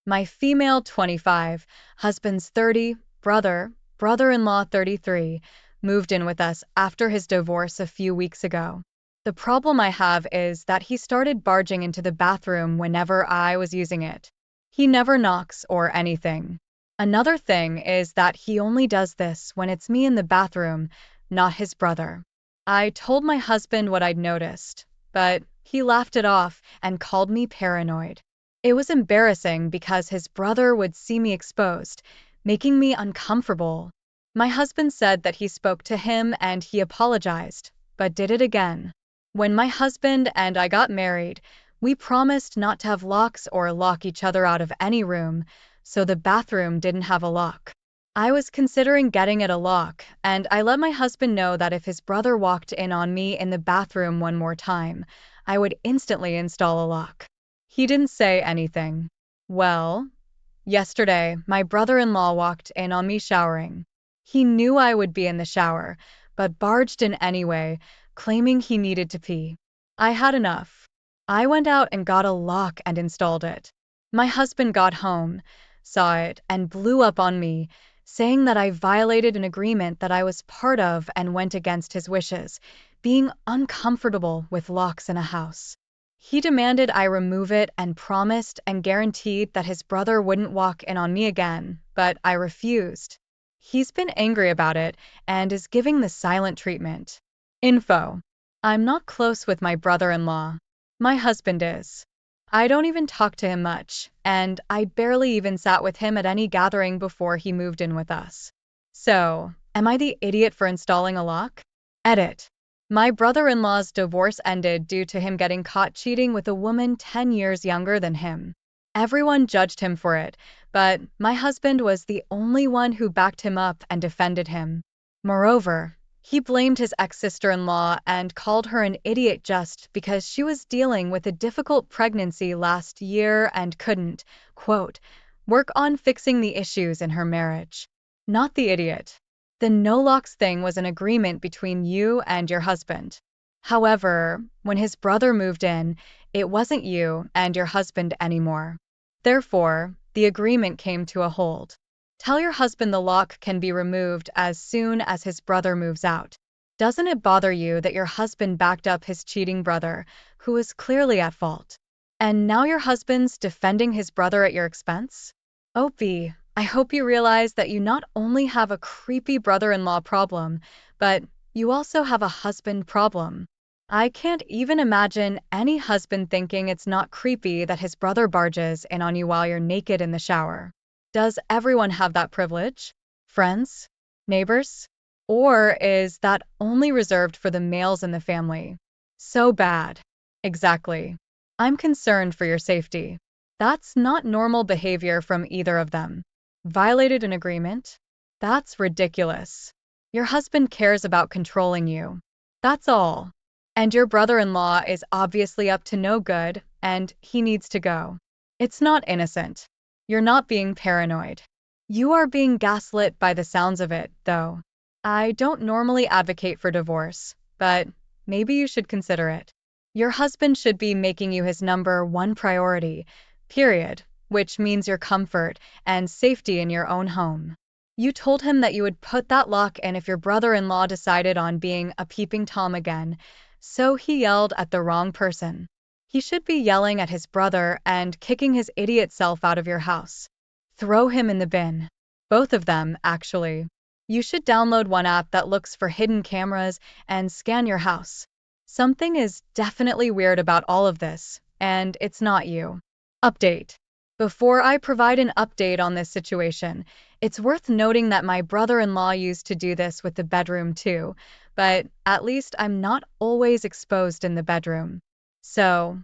My female 25, husband's 30, brother-in-law 33, moved in with us after his divorce a few weeks ago. The problem I have is that he started barging into the bathroom whenever I was using it. He never knocks or anything. Another thing is that he only does this when it's me in the bathroom, not his brother. I told my husband what I'd noticed, but he laughed it off and called me paranoid. It was embarrassing because his brother would see me exposed, making me uncomfortable. My husband said that he spoke to him and he apologized, but did it again. When my husband and I got married, we promised not to have locks or lock each other out of any room, so the bathroom didn't have a lock. I was considering getting it a lock, and I let my husband know that if his brother walked in on me in the bathroom one more time, I would instantly install a lock. He didn't say anything. Well, yesterday, my brother-in-law walked in on me showering. He knew I would be in the shower, but barged in anyway, claiming he needed to pee. I had enough. I went out and got a lock and installed it. My husband got home, saw it, and blew up on me, saying that I violated an agreement that I was part of and went against his wishes, being uncomfortable with locks in a house. He demanded I remove it and promised and guaranteed that his brother wouldn't walk in on me again, but I refused. He's been angry about it and is giving the silent treatment. Info. I'm not close with my brother-in-law. My husband is. I don't even talk to him much, and I barely even sat with him at any gathering before he moved in with us. So, am I the idiot for installing a lock? Edit. My brother-in-law's divorce ended due to him getting caught cheating with a woman 10 years younger than him. Everyone judged him for it, but my husband was the only one who backed him up and defended him. Moreover, he blamed his ex-sister-in-law and called her an idiot just because she was dealing with a difficult pregnancy last year and couldn't, quote, work on fixing the issues in her marriage. Not the idiot. The no-locks thing was an agreement between you and your husband. However, when his brother moved in, it wasn't you and your husband anymore. Therefore, the agreement came to a halt. Tell your husband the lock can be removed as soon as his brother moves out. Doesn't it bother you that your husband backed up his cheating brother, who was clearly at fault? And now your husband's defending his brother at your expense? Opie, I hope you realize that you not only have a creepy brother-in-law problem, but you also have a husband problem. I can't even imagine any husband thinking it's not creepy that his brother barges in on you while you're naked in the shower. Does everyone have that privilege? Friends? Neighbors? Or is that only reserved for the males in the family? So bad. Exactly. I'm concerned for your safety. That's not normal behavior from either of them. Violated an agreement? That's ridiculous. Your husband cares about controlling you. That's all. And your brother-in-law is obviously up to no good, and he needs to go. It's not innocent. You're not being paranoid. You are being gaslit by the sounds of it, though. I don't normally advocate for divorce, but maybe you should consider it. Your husband should be making you his number one priority, period, which means your comfort and safety in your own home. You told him that you would put that lock in if your brother-in-law decided on being a peeping Tom again, so he yelled at the wrong person. He should be yelling at his brother and kicking his idiot self out of your house. Throw him in the bin. Both of them, actually. You should download one app that looks for hidden cameras and scan your house. Something is definitely weird about all of this, and it's not you. Update. Before I provide an update on this situation, it's worth noting that my brother-in-law used to do this with the bedroom too, but at least I'm not always exposed in the bedroom. So,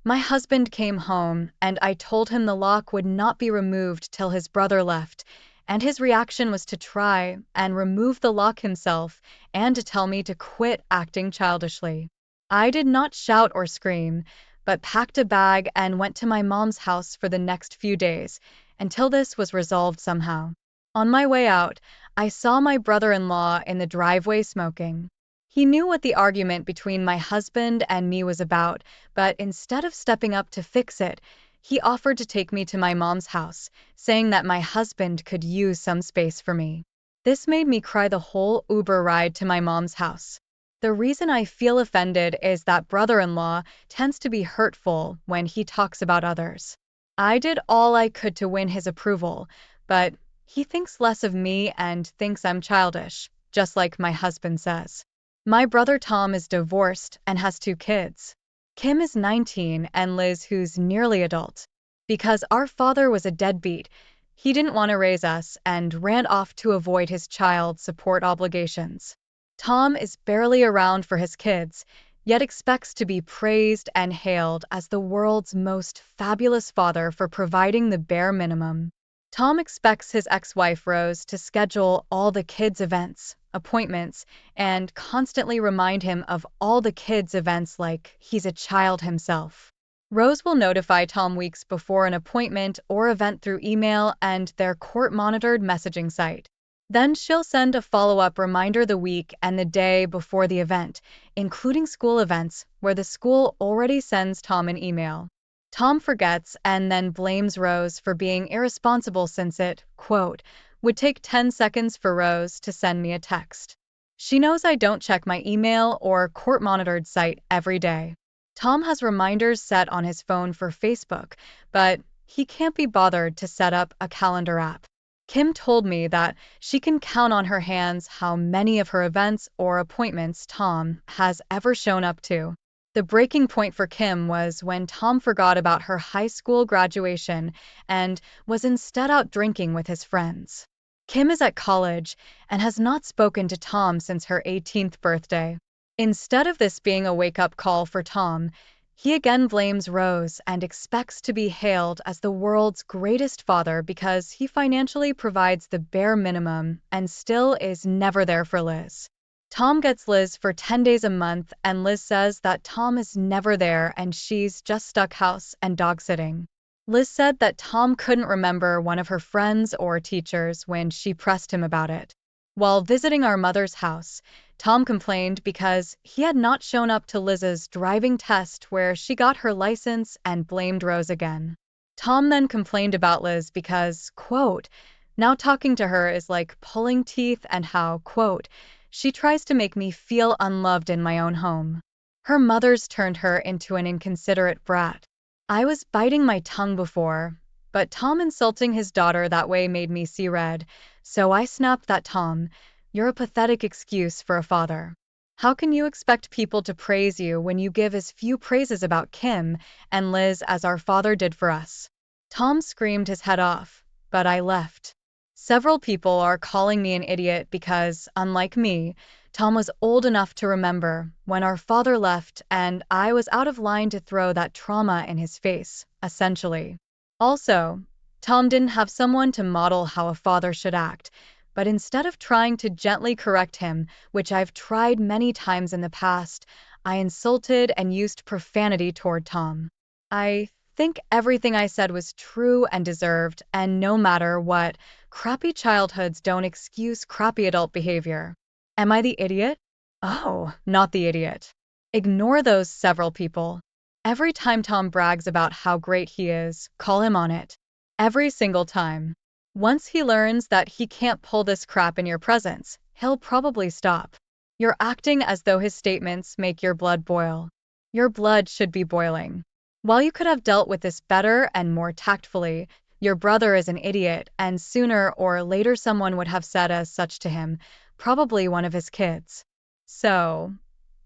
my husband came home, and I told him the lock would not be removed till his brother left, and his reaction was to try and remove the lock himself and to tell me to quit acting childishly. I did not shout or scream, but packed a bag and went to my mom's house for the next few days, until this was resolved somehow. On my way out, I saw my brother-in-law in the driveway smoking. He knew what the argument between my husband and me was about, but instead of stepping up to fix it, He offered to take me to my mom's house, saying that my husband could use some space for me. This made me cry the whole Uber ride to my mom's house. The reason I feel offended is that brother-in-law tends to be hurtful when he talks about others. I did all I could to win his approval, but he thinks less of me and thinks I'm childish, just like my husband says. My brother Tom is divorced and has 2 kids. Kim is 19 and Liz, who's nearly adult. Because our father was a deadbeat, he didn't want to raise us and ran off to avoid his child support obligations. Tom is barely around for his kids, yet expects to be praised and hailed as the world's most fabulous father for providing the bare minimum. Tom expects his ex-wife Rose to schedule all the kids' events, appointments, and constantly remind him of all the kids' events like he's a child himself. Rose will notify Tom weeks before an appointment or event through email and their court-monitored messaging site. Then she'll send a follow-up reminder the week and the day before the event, including school events, where the school already sends Tom an email. Tom forgets and then blames Rose for being irresponsible since it, quote, would take 10 seconds for Rose to send me a text. She knows I don't check my email or court-monitored site every day. Tom has reminders set on his phone for Facebook, but he can't be bothered to set up a calendar app. Kim told me that she can count on her hands how many of her events or appointments Tom has ever shown up to. The breaking point for Kim was when Tom forgot about her high school graduation and was instead out drinking with his friends. Kim is at college and has not spoken to Tom since her 18th birthday. Instead of this being a wake-up call for Tom, he again blames Rose and expects to be hailed as the world's greatest father because he financially provides the bare minimum and still is never there for Liz. Tom gets Liz for 10 days a month, and Liz says that Tom is never there and she's just stuck house and dog sitting. Liz said that Tom couldn't remember one of her friends or teachers when she pressed him about it. While visiting our mother's house, Tom complained because he had not shown up to Liz's driving test where she got her license and blamed Rose again. Tom then complained about Liz because, quote, now talking to her is like pulling teeth and how, quote, she tries to make me feel unloved in my own home. Her mother's turned her into an inconsiderate brat. I was biting my tongue before, but Tom insulting his daughter that way made me see red, so I snapped that Tom, you're a pathetic excuse for a father. How can you expect people to praise you when you give as few praises about Kim and Liz as our father did for us? Tom screamed his head off, but I left. Several people are calling me an idiot because, unlike me, Tom was old enough to remember when our father left and I was out of line to throw that trauma in his face, essentially. Also, Tom didn't have someone to model how a father should act, but instead of trying to gently correct him, which I've tried many times in the past, I insulted and used profanity toward Tom. I think everything I said was true and deserved, and no matter what, crappy childhoods don't excuse crappy adult behavior. Am I the idiot? Oh, not the idiot. Ignore those several people. Every time Tom brags about how great he is, call him on it. Every single time. Once he learns that he can't pull this crap in your presence, he'll probably stop. You're acting as though his statements make your blood boil. Your blood should be boiling. While you could have dealt with this better and more tactfully, your brother is an idiot, and sooner or later someone would have said as such to him, probably one of his kids. So,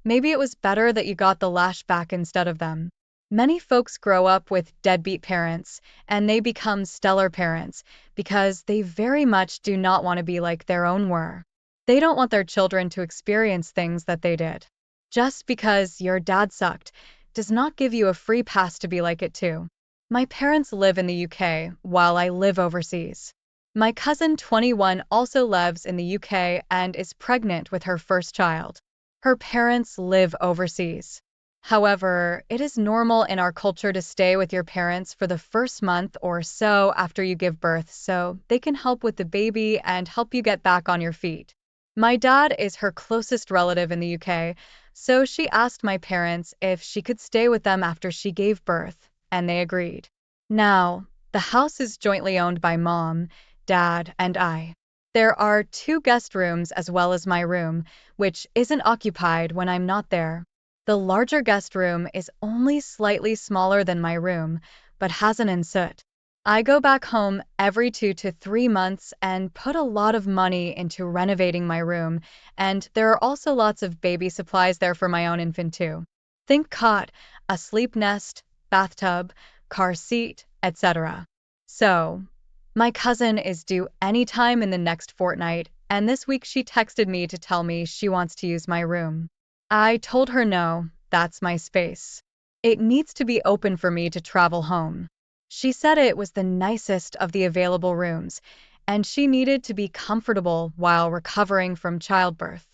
maybe it was better that you got the lash back instead of them. Many folks grow up with deadbeat parents, and they become stellar parents because they very much do not want to be like their own were. They don't want their children to experience things that they did. Just because your dad sucked does not give you a free pass to be like it too. My parents live in the UK while I live overseas. My cousin 21 also lives in the UK and is pregnant with her first child. Her parents live overseas. However, it is normal in our culture to stay with your parents for the first month or so after you give birth so they can help with the baby and help you get back on your feet. My dad is her closest relative in the UK, so she asked my parents if she could stay with them after she gave birth, and they agreed. Now, the house is jointly owned by mom, dad, and I. There are two guest rooms as well as my room, which isn't occupied when I'm not there. The larger guest room is only slightly smaller than my room, but has an ensuite. I go back home every 2 to 3 months and put a lot of money into renovating my room, and there are also lots of baby supplies there for my own infant too. Think cot, a sleep nest, bathtub, car seat, etc. So, my cousin is due any time in the next fortnight, and this week she texted me to tell me she wants to use my room. I told her no, that's my space. It needs to be open for me to travel home. She said it was the nicest of the available rooms, and she needed to be comfortable while recovering from childbirth.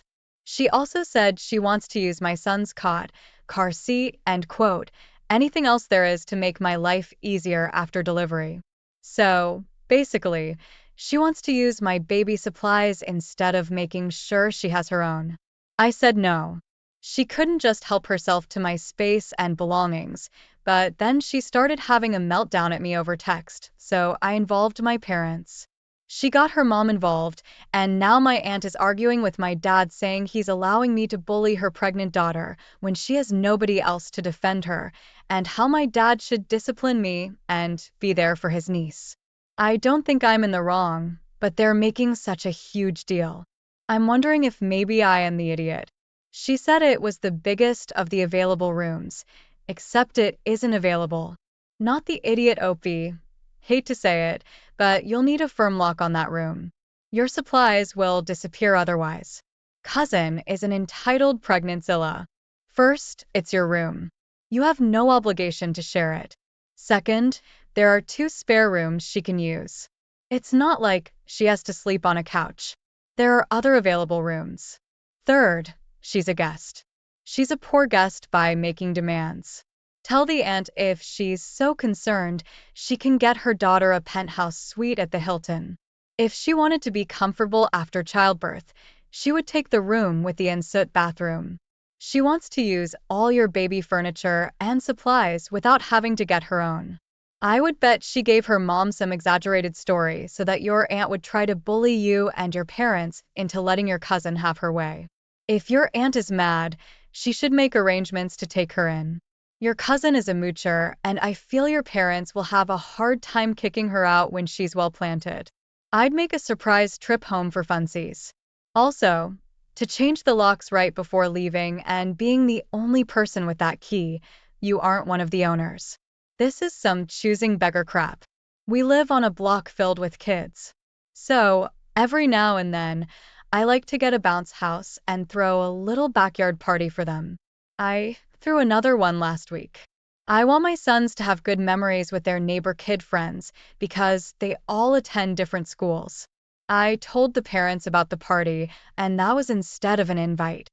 She also said she wants to use my son's cot, car seat, and quote, anything else there is to make my life easier after delivery. So, basically, she wants to use my baby supplies instead of making sure she has her own. I said no. She couldn't just help herself to my space and belongings, but then she started having a meltdown at me over text, so I involved my parents. She got her mom involved, and now my aunt is arguing with my dad saying he's allowing me to bully her pregnant daughter when she has nobody else to defend her, and how my dad should discipline me and be there for his niece. I don't think I'm in the wrong, but they're making such a huge deal. I'm wondering if maybe I am the idiot. She said it was the biggest of the available rooms, except it isn't available. Not the idiot Opie. Hate to say it, but you'll need a firm lock on that room. Your supplies will disappear otherwise. Cousin is an entitled pregnantzilla. First, it's your room. You have no obligation to share it. Second, there are two spare rooms she can use. It's not like she has to sleep on a couch. There are other available rooms. Third, she's a guest. She's a poor guest by making demands. Tell the aunt if she's so concerned, she can get her daughter a penthouse suite at the Hilton. If she wanted to be comfortable after childbirth, she would take the room with the ensuite bathroom. She wants to use all your baby furniture and supplies without having to get her own. I would bet she gave her mom some exaggerated story so that your aunt would try to bully you and your parents into letting your cousin have her way. If your aunt is mad, she should make arrangements to take her in. Your cousin is a moocher, and I feel your parents will have a hard time kicking her out when she's well planted. I'd make a surprise trip home for funsies. Also, to change the locks right before leaving and being the only person with that key, you aren't one of the owners. This is some choosing beggar crap. We live on a block filled with kids. So, every now and then, I like to get a bounce house and throw a little backyard party for them. I threw another one last week. I want my sons to have good memories with their neighbor kid friends because they all attend different schools. I told the parents about the party, and that was instead of an invite.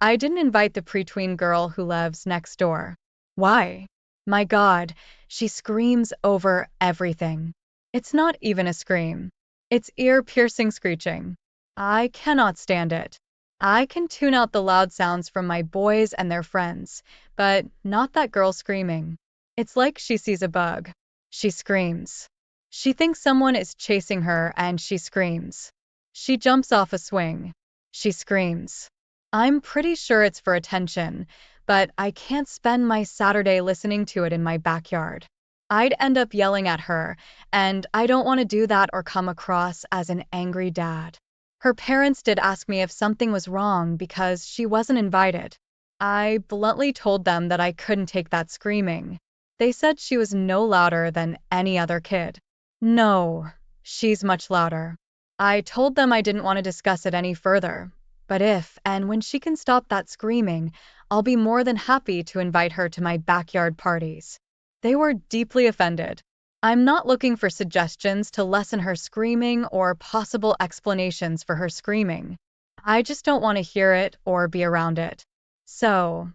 I didn't invite the preteen girl who lives next door. Why? My God, she screams over everything. It's not even a scream. It's ear-piercing screeching. I cannot stand it. I can tune out the loud sounds from my boys and their friends, but not that girl screaming. It's like she sees a bug. She screams. She thinks someone is chasing her and she screams. She jumps off a swing. She screams. I'm pretty sure it's for attention, but I can't spend my Saturday listening to it in my backyard. I'd end up yelling at her, and I don't want to do that or come across as an angry dad. Her parents did ask me if something was wrong because she wasn't invited. I bluntly told them that I couldn't take that screaming. They said she was no louder than any other kid. No, she's much louder. I told them I didn't want to discuss it any further, but if and when she can stop that screaming, I'll be more than happy to invite her to my backyard parties. They were deeply offended. I'm not looking for suggestions to lessen her screaming or possible explanations for her screaming. I just don't want to hear it or be around it. So,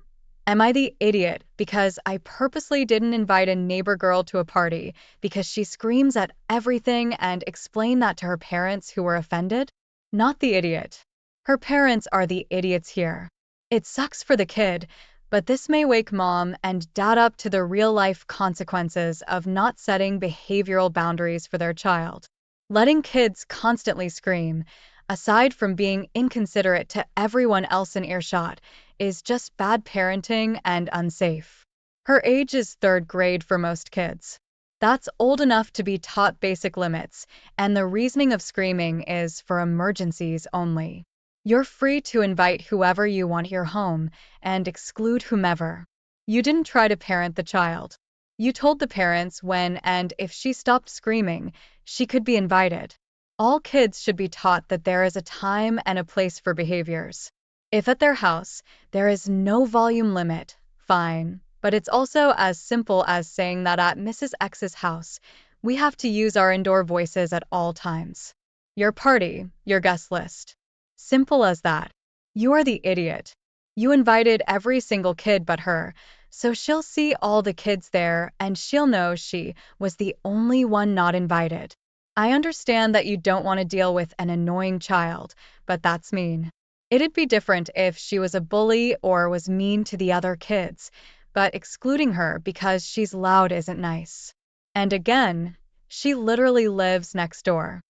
am I the idiot because I purposely didn't invite a neighbor girl to a party because she screams at everything and explain that to her parents who were offended? Not the idiot. Her parents are the idiots here. It sucks for the kid, But this may wake mom and dad up to the real-life consequences of not setting behavioral boundaries for their child. Letting kids constantly scream, aside from being inconsiderate to everyone else in earshot, is just bad parenting and unsafe. Her age is third grade for most kids. That's old enough to be taught basic limits, and the reasoning of screaming is for emergencies only. You're free to invite whoever you want to your home and exclude whomever. You didn't try to parent the child. You told the parents when and if she stopped screaming, she could be invited. All kids should be taught that there is a time and a place for behaviors. If at their house there is no volume limit, fine. But it's also as simple as saying that at Mrs. X's house, we have to use our indoor voices at all times. Your party, your guest list. Simple as that. You are the idiot. You invited every single kid but her, so she'll see all the kids there and she'll know she was the only one not invited. I understand that you don't want to deal with an annoying child, but that's mean. It'd be different if she was a bully or was mean to the other kids, but excluding her because she's loud isn't nice. And again, she literally lives next door.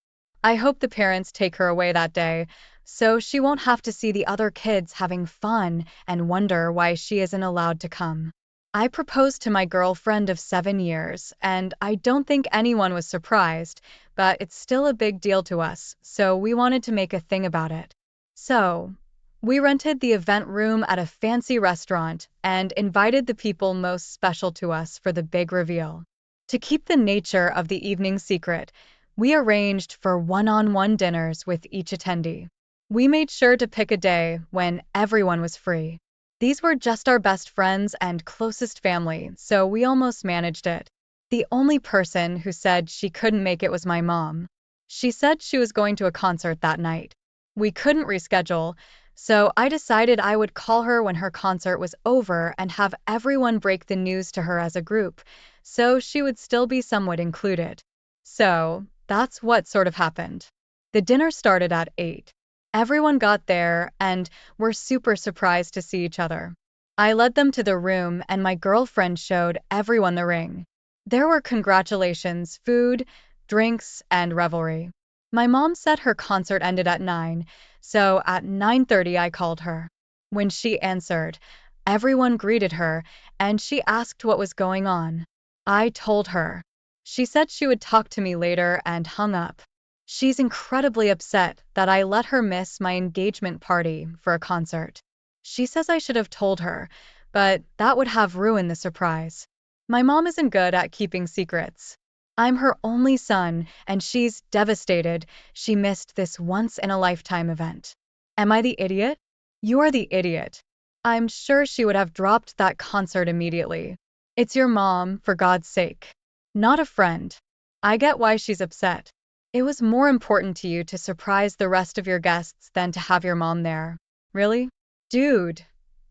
I hope the parents take her away that day, so she won't have to see the other kids having fun and wonder why she isn't allowed to come. I proposed to my girlfriend of 7 years, and I don't think anyone was surprised, but it's still a big deal to us, so we wanted to make a thing about it. So, we rented the event room at a fancy restaurant and invited the people most special to us for the big reveal. To keep the nature of the evening secret, we arranged for one-on-one dinners with each attendee. We made sure to pick a day when everyone was free. These were just our best friends and closest family, so we almost managed it. The only person who said she couldn't make it was my mom. She said she was going to a concert that night. We couldn't reschedule, so I decided I would call her when her concert was over and have everyone break the news to her as a group, so she would still be somewhat included. So, that's what sort of happened. The dinner started at 8. Everyone got there and were super surprised to see each other. I led them to the room and my girlfriend showed everyone the ring. There were congratulations, food, drinks, and revelry. My mom said her concert ended at 9, so at 9:30 I called her. When she answered, everyone greeted her, and she asked what was going on. I told her. She said she would talk to me later and hung up. She's incredibly upset that I let her miss my engagement party for a concert. She says I should have told her, but that would have ruined the surprise. My mom isn't good at keeping secrets. I'm her only son, and she's devastated she missed this once-in-a-lifetime event. Am I the idiot? You're the idiot. I'm sure she would have dropped that concert immediately. It's your mom, for God's sake. Not a friend. I get why she's upset. It was more important to you to surprise the rest of your guests than to have your mom there. Really? Dude,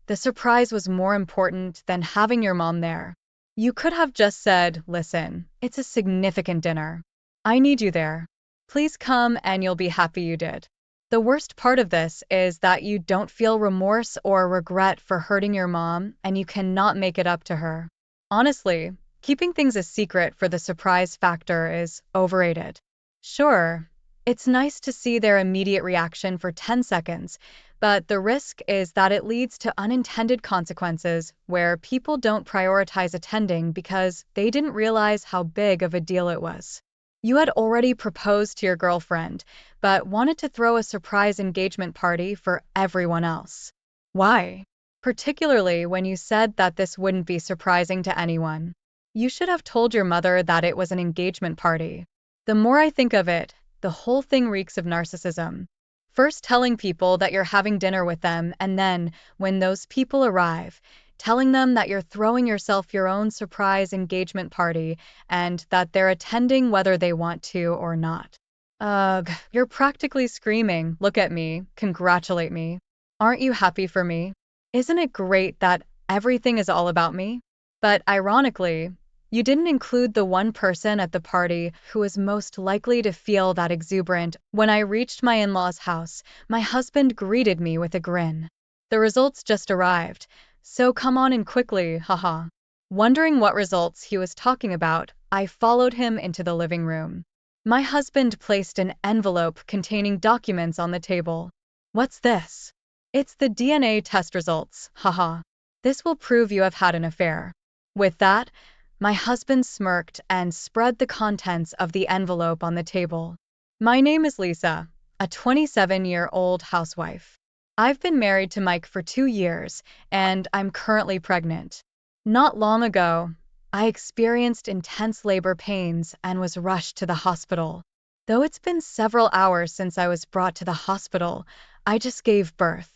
the surprise was more important than having your mom there. You could have just said, listen, it's a significant dinner. I need you there. Please come and you'll be happy you did. The worst part of this is that you don't feel remorse or regret for hurting your mom and you cannot make it up to her. Honestly, keeping things a secret for the surprise factor is overrated. Sure, it's nice to see their immediate reaction for 10 seconds, but the risk is that it leads to unintended consequences where people don't prioritize attending because they didn't realize how big of a deal it was. You had already proposed to your girlfriend, but wanted to throw a surprise engagement party for everyone else. Why? Particularly when you said that this wouldn't be surprising to anyone. You should have told your mother that it was an engagement party. The more I think of it, the whole thing reeks of narcissism. First telling people that you're having dinner with them, and then, when those people arrive, telling them that you're throwing yourself your own surprise engagement party and that they're attending whether they want to or not. Ugh, you're practically screaming, look at me, congratulate me. Aren't you happy for me? Isn't it great that everything is all about me? But ironically, you didn't include the one person at the party who was most likely to feel that exuberant. When I reached my in-laws' house, my husband greeted me with a grin. The results just arrived, So come on in quickly, haha. Wondering what results he was talking about, I followed him into the living room. My husband placed an envelope containing documents on the table. What's this? It's the DNA test results, haha. This will prove you have had an affair. With that, my husband smirked and spread the contents of the envelope on the table. My name is Lisa, a 27-year-old housewife. I've been married to Mike for 2 years, and I'm currently pregnant. Not long ago, I experienced intense labor pains and was rushed to the hospital. Though it's been several hours since I was brought to the hospital, I just gave birth.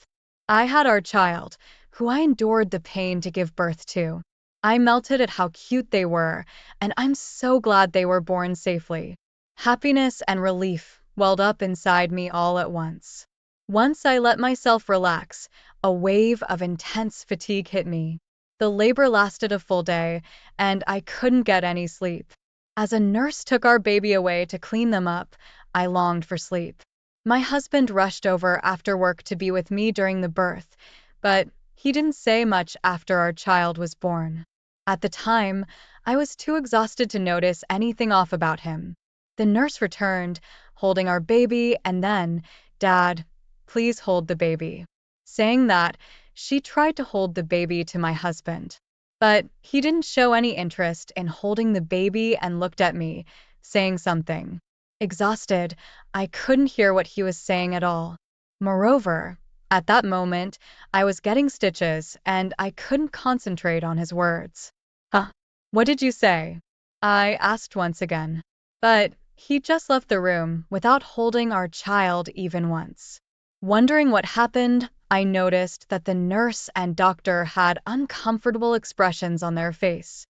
I had our child, who I endured the pain to give birth to. I melted at how cute they were, and I'm so glad they were born safely. Happiness and relief welled up inside me all at once. Once I let myself relax, a wave of intense fatigue hit me. The labor lasted a full day, and I couldn't get any sleep. As a nurse took our baby away to clean them up, I longed for sleep. My husband rushed over after work to be with me during the birth, but he didn't say much after our child was born. At the time, I was too exhausted to notice anything off about him. The nurse returned, holding our baby, and then, "Dad, please hold the baby." Saying that, she tried to hold the baby to my husband. But he didn't show any interest in holding the baby and looked at me, saying something. Exhausted, I couldn't hear what he was saying at all. Moreover, at that moment, I was getting stitches and I couldn't concentrate on his words. Huh? What did you say? I asked once again. But he just left the room without holding our child even once. Wondering what happened, I noticed that the nurse and doctor had uncomfortable expressions on their face.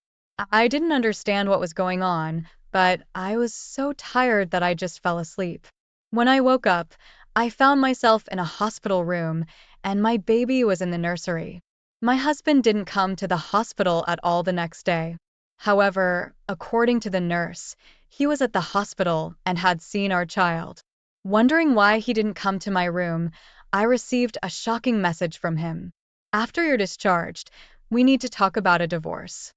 I didn't understand what was going on, but I was so tired that I just fell asleep. When I woke up, I found myself in a hospital room, and my baby was in the nursery. My husband didn't come to the hospital at all the next day. However, according to the nurse, he was at the hospital and had seen our child. Wondering why he didn't come to my room, I received a shocking message from him. After you're discharged, we need to talk about a divorce.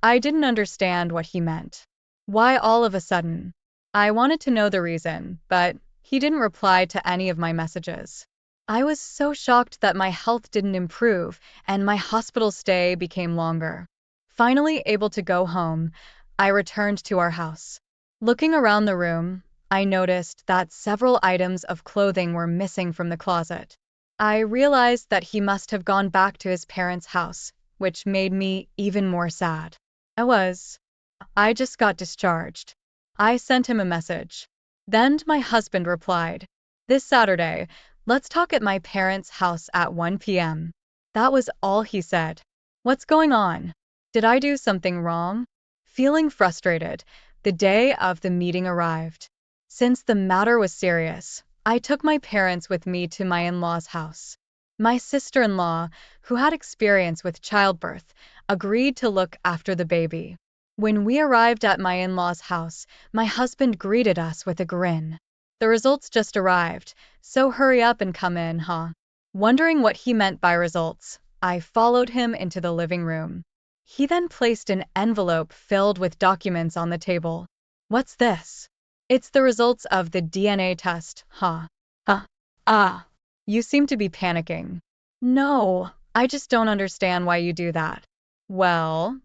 I didn't understand what he meant. Why all of a sudden? I wanted to know the reason, but he didn't reply to any of my messages. I was so shocked that my health didn't improve and my hospital stay became longer. Finally able to go home, I returned to our house. Looking around the room, I noticed that several items of clothing were missing from the closet. I realized that he must have gone back to his parents' house, which made me even more sad. I just got discharged. I sent him a message. Then my husband replied, "This Saturday, let's talk at my parents' house at 1 p.m. That was all he said. What's going on? Did I do something wrong? Feeling frustrated, the day of the meeting arrived. Since the matter was serious, I took my parents with me to my in-laws' house. My sister-in-law, who had experience with childbirth, agreed to look after the baby. When we arrived at my in-laws' house, my husband greeted us with a grin. The results just arrived, so hurry up and come in, huh? Wondering what he meant by results, I followed him into the living room. He then placed an envelope filled with documents on the table. What's this? It's the results of the DNA test, huh? Huh? Ah. You seem to be panicking. No, I just don't understand why you do that. Well,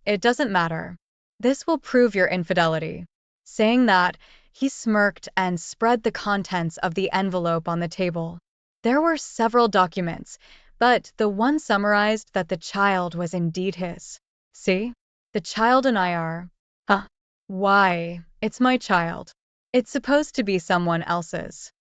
it doesn't matter. This will prove your infidelity. Saying that, he smirked and spread the contents of the envelope on the table. There were several documents, but the one summarized that the child was indeed his. See? The child and I are. Huh? Why, it's my child. It's supposed to be someone else's.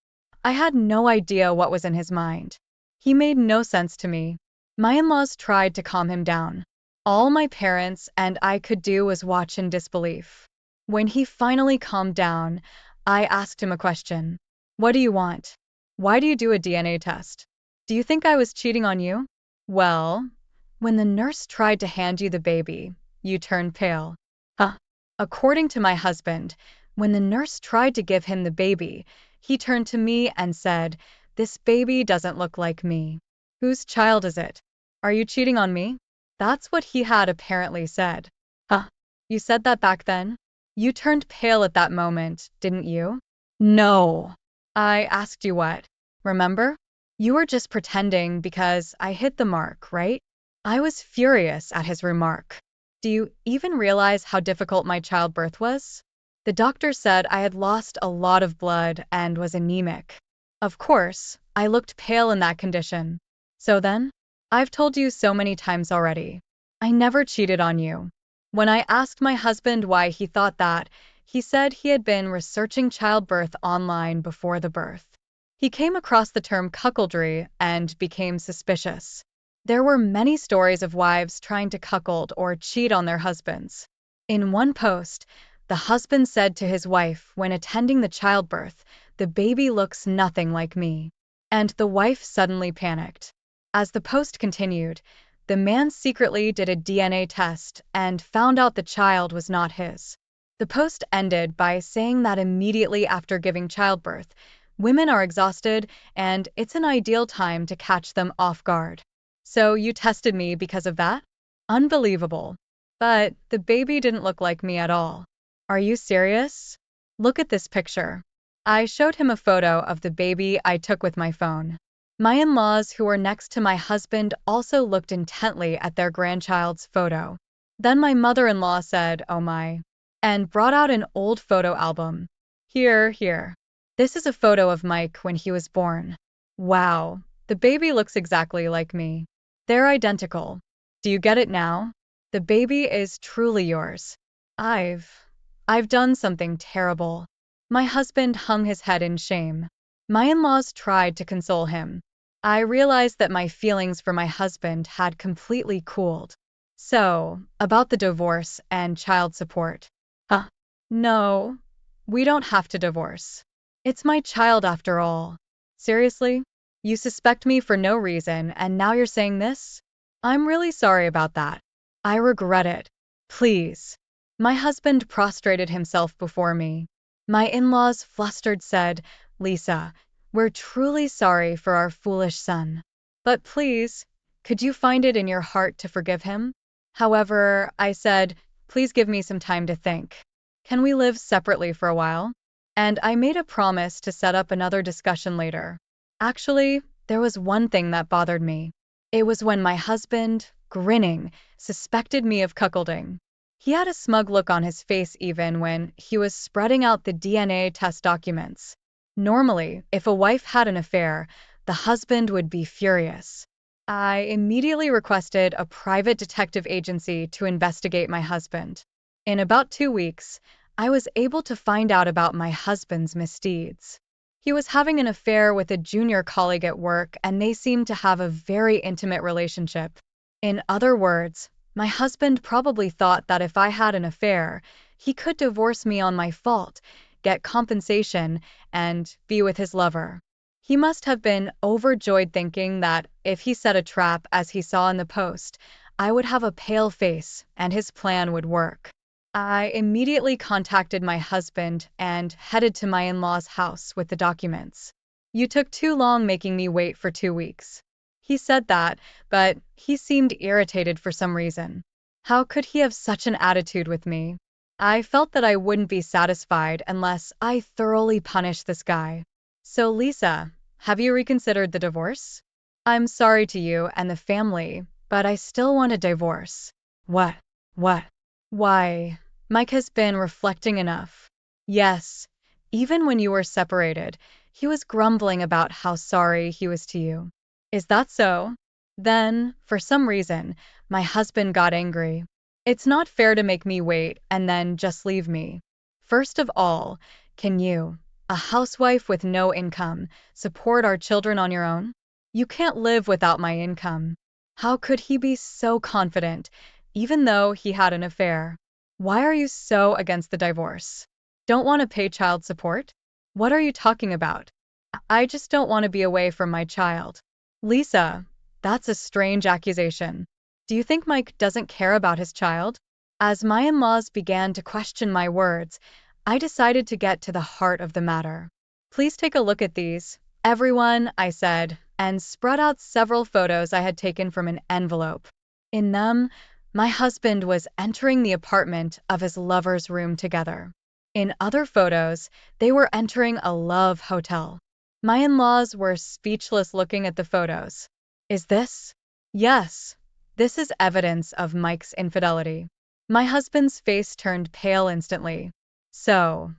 I had no idea what was in his mind. He made no sense to me. My in-laws tried to calm him down. All my parents and I could do was watch in disbelief. When he finally calmed down, I asked him a question. What do you want? Why do you do a DNA test? Do you think I was cheating on you? Well, when the nurse tried to hand you the baby, you turned pale. Huh? According to my husband, when the nurse tried to give him the baby, he turned to me and said, "This baby doesn't look like me. Whose child is it?" Are you cheating on me? That's what he had apparently said. Huh. You said that back then? You turned pale at that moment, didn't you? No. I asked you what. Remember? You were just pretending because I hit the mark, right? I was furious at his remark. Do you even realize how difficult my childbirth was? The doctor said I had lost a lot of blood and was anemic. Of course, I looked pale in that condition. So then? I've told you so many times already. I never cheated on you. When I asked my husband why he thought that, he said he had been researching childbirth online before the birth. He came across the term cuckoldry and became suspicious. There were many stories of wives trying to cuckold or cheat on their husbands. In one post, the husband said to his wife when attending the childbirth, "The baby looks nothing like me." And the wife suddenly panicked. As the post continued, the man secretly did a DNA test and found out the child was not his. The post ended by saying that immediately after giving childbirth, women are exhausted and it's an ideal time to catch them off guard. So you tested me because of that? Unbelievable. But the baby didn't look like me at all. Are you serious? Look at this picture. I showed him a photo of the baby I took with my phone. My in-laws who were next to my husband also looked intently at their grandchild's photo. Then my mother-in-law said, "Oh my," and brought out an old photo album. Here. This is a photo of Mike when he was born. Wow, the baby looks exactly like me. They're identical. Do you get it now? The baby is truly yours. I've done something terrible. My husband hung his head in shame. My in-laws tried to console him. I realized that my feelings for my husband had completely cooled. So, about the divorce and child support. Huh? No, we don't have to divorce. It's my child after all. Seriously? You suspect me for no reason and now you're saying this? I'm really sorry about that. I regret it. Please. My husband prostrated himself before me. My in-laws flustered said, "Lisa, we're truly sorry for our foolish son. But please, could you find it in your heart to forgive him?" However, I said, "Please give me some time to think. Can we live separately for a while?" And I made a promise to set up another discussion later. Actually, there was one thing that bothered me. It was when my husband, grinning, suspected me of cuckolding. He had a smug look on his face even when he was spreading out the DNA test documents. Normally, if a wife had an affair, the husband would be furious. I immediately requested a private detective agency to investigate my husband. In about 2 weeks, I was able to find out about my husband's misdeeds. He was having an affair with a junior colleague at work, and they seemed to have a very intimate relationship. In other words, my husband probably thought that if I had an affair, he could divorce me on my fault, get compensation, and be with his lover. He must have been overjoyed thinking that if he set a trap as he saw in the post, I would have a pale face and his plan would work. I immediately contacted my husband and headed to my in-laws' house with the documents. "You took too long making me wait for 2 weeks." He said that, but he seemed irritated for some reason. How could he have such an attitude with me? I felt that I wouldn't be satisfied unless I thoroughly punished this guy. "So Lisa, have you reconsidered the divorce?" "I'm sorry to you and the family, but I still want a divorce." What? Why? Mike has been reflecting enough. Yes, even when you were separated, he was grumbling about how sorry he was to you. Is that so? Then, for some reason, my husband got angry. It's not fair to make me wait and then just leave me. First of all, can you, a housewife with no income, support our children on your own? You can't live without my income. How could he be so confident, even though he had an affair? Why are you so against the divorce? Don't want to pay child support? What are you talking about? I just don't want to be away from my child. Lisa, that's a strange accusation. Do you think Mike doesn't care about his child? As my in-laws began to question my words, I decided to get to the heart of the matter. "Please take a look at these. Everyone," I said, and spread out several photos I had taken from an envelope. In them, my husband was entering the apartment of his lover's room together. In other photos, they were entering a love hotel. My in-laws were speechless looking at the photos. Is this? Yes, this is evidence of Mike's infidelity. My husband's face turned pale instantly. So,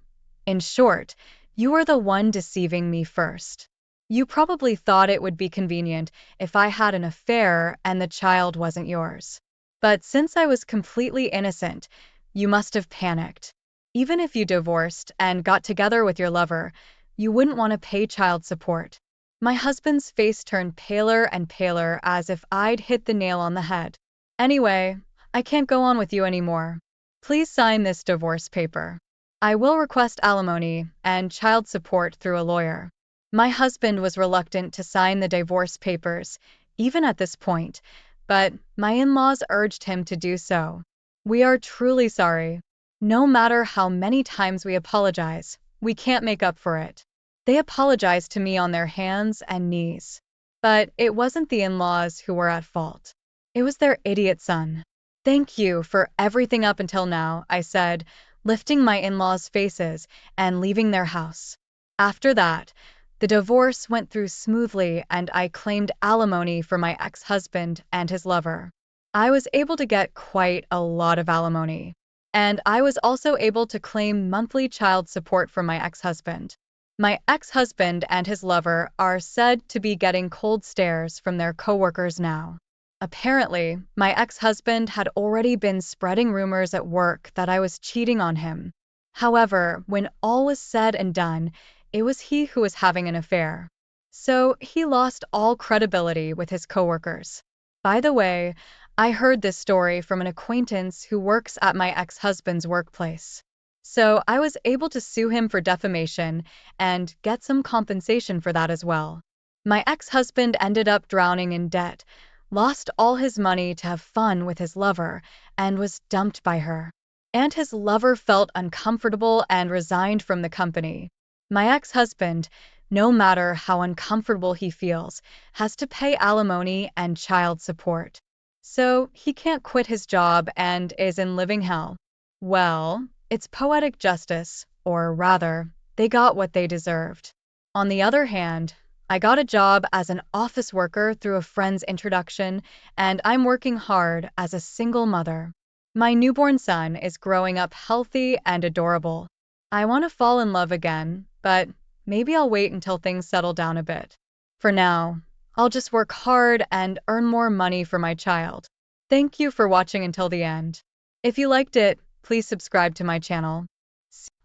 in short, you were the one deceiving me first. You probably thought it would be convenient if I had an affair and the child wasn't yours. But since I was completely innocent, you must have panicked. Even if you divorced and got together with your lover, you wouldn't want to pay child support. My husband's face turned paler and paler as if I'd hit the nail on the head. Anyway, I can't go on with you anymore. Please sign this divorce paper. I will request alimony and child support through a lawyer. My husband was reluctant to sign the divorce papers, even at this point, but my in-laws urged him to do so. We are truly sorry. No matter how many times we apologize, we can't make up for it. They apologized to me on their hands and knees. But it wasn't the in-laws who were at fault. It was their idiot son. Thank you for everything up until now, I said, lifting my in-laws' faces and leaving their house. After that, the divorce went through smoothly and I claimed alimony for my ex-husband and his lover. I was able to get quite a lot of alimony. And I was also able to claim monthly child support from my ex-husband. My ex-husband and his lover are said to be getting cold stares from their coworkers now. Apparently, my ex-husband had already been spreading rumors at work that I was cheating on him. However, when all was said and done, it was he who was having an affair. So he lost all credibility with his coworkers. By the way, I heard this story from an acquaintance who works at my ex-husband's workplace. So I was able to sue him for defamation and get some compensation for that as well. My ex-husband ended up drowning in debt, lost all his money to have fun with his lover, and was dumped by her. And his lover felt uncomfortable and resigned from the company. My ex-husband, no matter how uncomfortable he feels, has to pay alimony and child support. So he can't quit his job and is in living hell. Well, it's poetic justice, or rather, they got what they deserved. On the other hand, I got a job as an office worker through a friend's introduction, and I'm working hard as a single mother. My newborn son is growing up healthy and adorable. I want to fall in love again, but maybe I'll wait until things settle down a bit. For now, I'll just work hard and earn more money for my child. Thank you for watching until the end. If you liked it, please subscribe to my channel.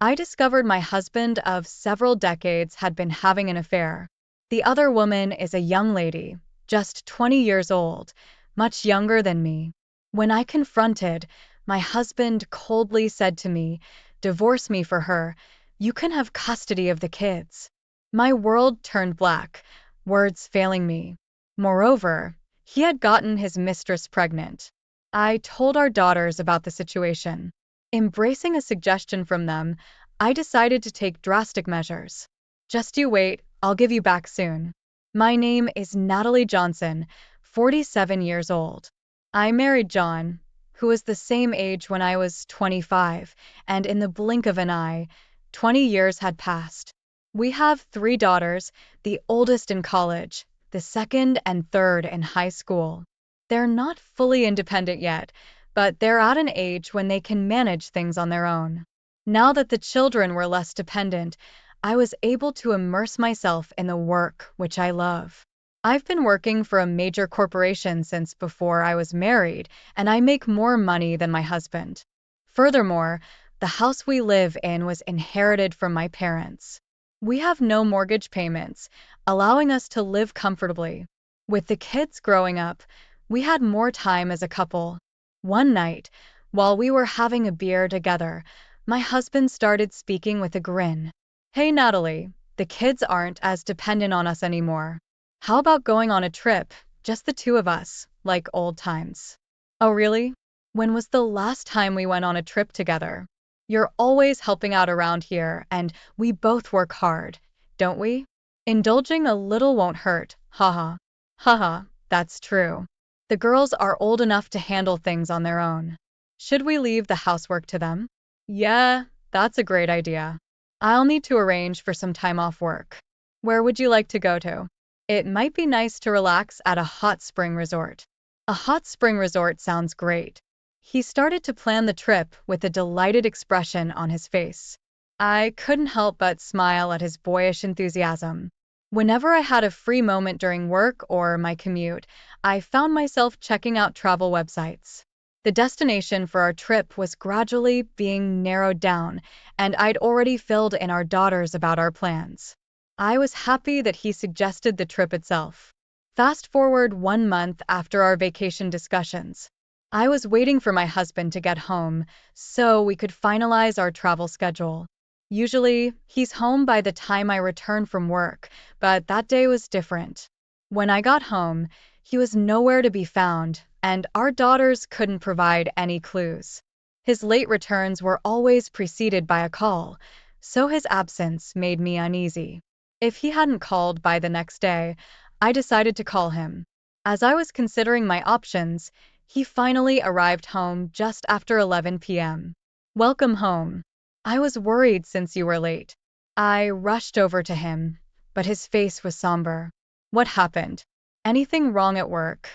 I discovered my husband of several decades had been having an affair. The other woman is a young lady, just 20 years old, much younger than me. When I confronted, my husband coldly said to me, "Divorce me for her. You can have custody of the kids." My world turned black, words failing me. Moreover, he had gotten his mistress pregnant. I told our daughters about the situation. Embracing a suggestion from them, I decided to take drastic measures. Just you wait, I'll give you back soon. My name is Natalie Johnson, 47 years old. I married John, who was the same age when I was 25, and in the blink of an eye, 20 years had passed. We have 3 daughters, the oldest in college, the second and third in high school. They're not fully independent yet, but they're at an age when they can manage things on their own. Now that the children were less dependent, I was able to immerse myself in the work which I love. I've been working for a major corporation since before I was married, and I make more money than my husband. Furthermore, the house we live in was inherited from my parents. We have no mortgage payments, allowing us to live comfortably. With the kids growing up, we had more time as a couple. One night, while we were having a beer together, my husband started speaking with a grin. "Hey Natalie, the kids aren't as dependent on us anymore. How about going on a trip, just the 2 of us, like old times?" "Oh really? When was the last time we went on a trip together? You're always helping out around here, and we both work hard, don't we?" Indulging a little won't hurt, haha. Haha, that's true. The girls are old enough to handle things on their own. Should we leave the housework to them? Yeah, that's a great idea. I'll need to arrange for some time off work. Where would you like to go to? It might be nice to relax at a hot spring resort. A hot spring resort sounds great. He started to plan the trip with a delighted expression on his face. I couldn't help but smile at his boyish enthusiasm. Whenever I had a free moment during work or my commute, I found myself checking out travel websites. The destination for our trip was gradually being narrowed down, and I'd already filled in our daughters about our plans. I was happy that he suggested the trip itself. Fast forward 1 month after our vacation discussions. I was waiting for my husband to get home so we could finalize our travel schedule. Usually, he's home by the time I return from work, but that day was different. When I got home, he was nowhere to be found, and our daughters couldn't provide any clues. His late returns were always preceded by a call, so his absence made me uneasy. If he hadn't called by the next day, I decided to call him. As I was considering my options, he finally arrived home just after 11 p.m. Welcome home. I was worried since you were late. I rushed over to him, but his face was somber. What happened? Anything wrong at work?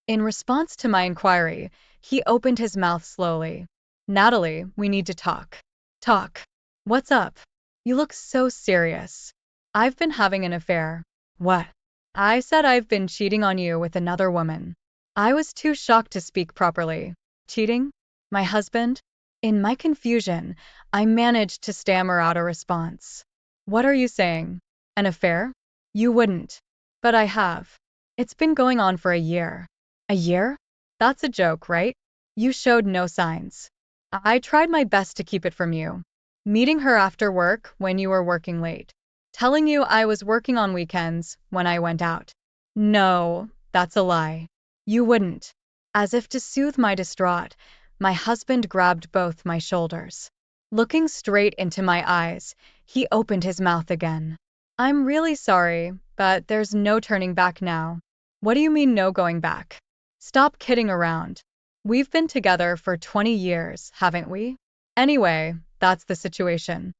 In response to my inquiry, he opened his mouth slowly. Natalie, we need to talk. Talk. What's up? You look so serious. I've been having an affair. What? I said I've been cheating on you with another woman. I was too shocked to speak properly. Cheating? My husband? In my confusion, I managed to stammer out a response. What are you saying? An affair? You wouldn't. But I have. It's been going on for a year. A year? That's a joke, right? You showed no signs. I tried my best to keep it from you. Meeting her after work when you were working late. Telling you I was working on weekends when I went out. No, that's a lie. You wouldn't. As if to soothe my distraught, my husband grabbed both my shoulders. Looking straight into my eyes, he opened his mouth again. I'm really sorry, but there's no turning back now. What do you mean no going back? Stop kidding around. We've been together for 20 years, haven't we? Anyway, that's the situation.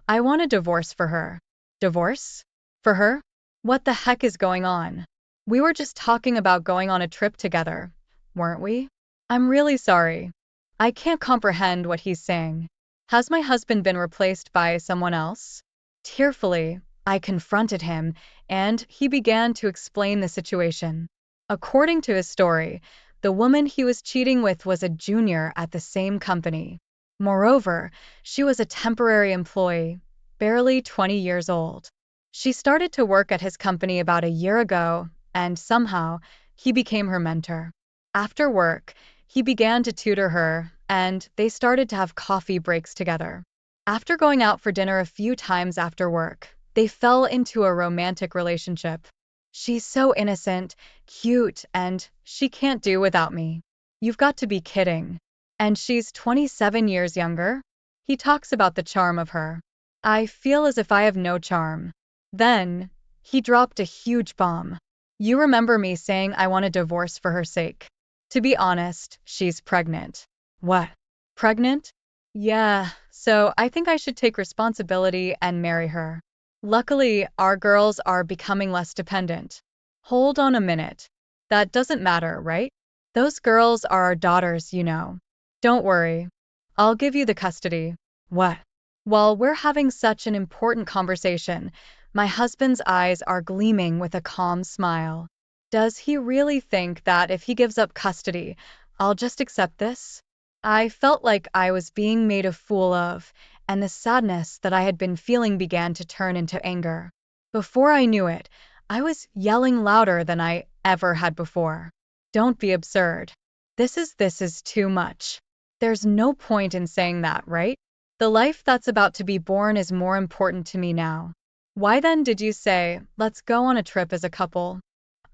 I want a divorce for her. Divorce? For her? What the heck is going on? We were just talking about going on a trip together, weren't we? I'm really sorry. I can't comprehend what he's saying. Has my husband been replaced by someone else? Tearfully, I confronted him, and he began to explain the situation. According to his story, the woman he was cheating with was a junior at the same company. Moreover, she was a temporary employee, barely 20 years old. She started to work at his company about a year ago, and somehow, he became her mentor. After work, he began to tutor her, and they started to have coffee breaks together. After going out for dinner a few times after work, they fell into a romantic relationship. She's so innocent, cute, and she can't do without me. You've got to be kidding. And she's 27 years younger? He talks about the charm of her. I feel as if I have no charm. Then, he dropped a huge bomb. You remember me saying I want a divorce for her sake. To be honest, she's pregnant. What? Pregnant? Yeah, so I think I should take responsibility and marry her. Luckily, our girls are becoming less dependent. Hold on a minute. That doesn't matter, right? Those girls are our daughters, you know. Don't worry. I'll give you the custody. What? While we're having such an important conversation, my husband's eyes are gleaming with a calm smile. Does he really think that if he gives up custody, I'll just accept this? I felt like I was being made a fool of, and the sadness that I had been feeling began to turn into anger. Before I knew it, I was yelling louder than I ever had before. Don't be absurd. This is too much. There's no point in saying that, right? The life that's about to be born is more important to me now. Why then did you say, let's go on a trip as a couple?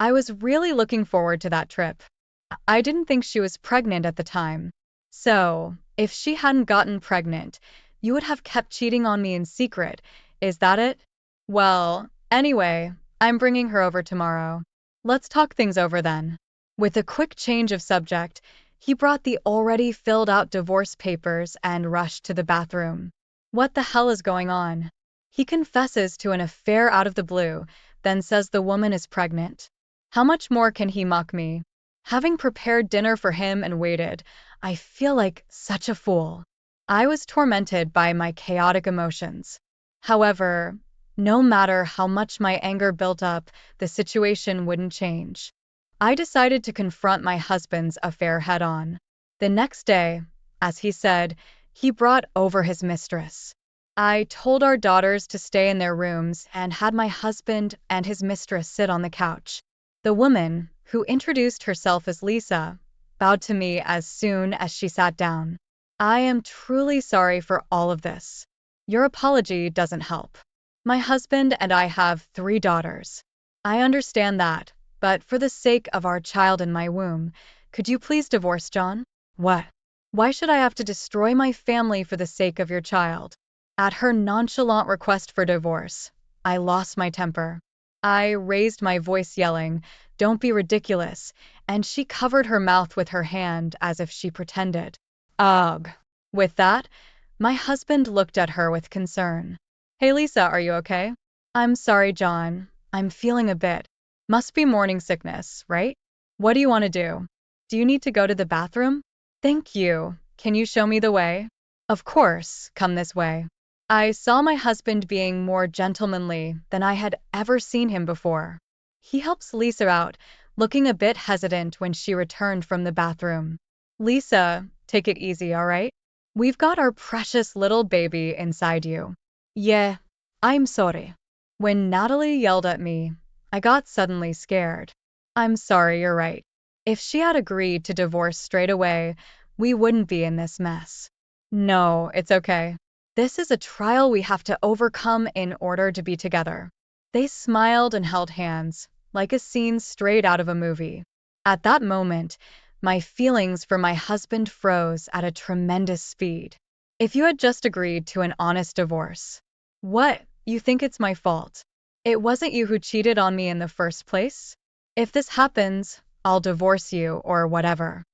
I was really looking forward to that trip. I didn't think she was pregnant at the time. So, if she hadn't gotten pregnant, you would have kept cheating on me in secret, is that it? Well, Anyway, I'm bringing her over tomorrow. Let's talk things over then. With a quick change of subject, he brought the already filled out divorce papers and rushed to the bathroom. What the hell is going on? He confesses to an affair out of the blue, then says the woman is pregnant. How much more can he mock me? Having prepared dinner for him and waited, I feel like such a fool. I was tormented by my chaotic emotions. However, no matter how much my anger built up, the situation wouldn't change. I decided to confront my husband's affair head on. The next day, as he said, he brought over his mistress. I told our daughters to stay in their rooms and had my husband and his mistress sit on the couch. The woman, who introduced herself as Lisa, bowed to me as soon as she sat down. I am truly sorry for all of this. Your apology doesn't help. My husband and I have 3 daughters. I understand that, but for the sake of our child in my womb, could you please divorce John? What? Why should I have to destroy my family for the sake of your child? At her nonchalant request for divorce, I lost my temper. I raised my voice yelling, "Don't be ridiculous," and she covered her mouth with her hand as if she pretended. Ugh. With that, my husband looked at her with concern. Hey Lisa, are you okay? I'm sorry, John. I'm feeling a bit. Must be morning sickness, right? What do you want to do? Do you need to go to the bathroom? Thank you. Can you show me the way? Of course, come this way. I saw my husband being more gentlemanly than I had ever seen him before. He helps Lisa out, looking a bit hesitant when she returned from the bathroom. Lisa, take it easy, all right? We've got our precious little baby inside you. Yeah, I'm sorry. When Natalie yelled at me, I got suddenly scared. I'm sorry, you're right. If she had agreed to divorce straight away, we wouldn't be in this mess. No, it's okay. This is a trial we have to overcome in order to be together. They smiled and held hands, like a scene straight out of a movie. At that moment, my feelings for my husband froze at a tremendous speed. If you had just agreed to an honest divorce. What? You think it's my fault? It wasn't you who cheated on me in the first place? If this happens, I'll divorce you or whatever.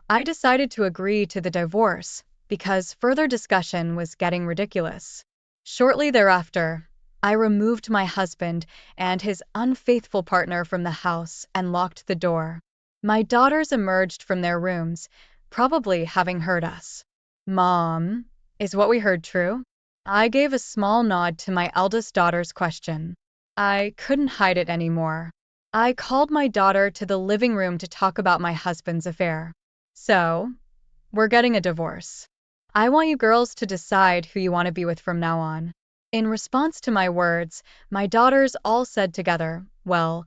I decided to agree to the divorce because further discussion was getting ridiculous. Shortly thereafter, I removed my husband and his unfaithful partner from the house and locked the door. My daughters emerged from their rooms, probably having heard us. Mom, is what we heard true? I gave a small nod to my eldest daughter's question. I couldn't hide it anymore. I called my daughter to the living room to talk about my husband's affair. So, we're getting a divorce. I want you girls to decide who you want to be with from now on. In response to my words, my daughters all said together, well,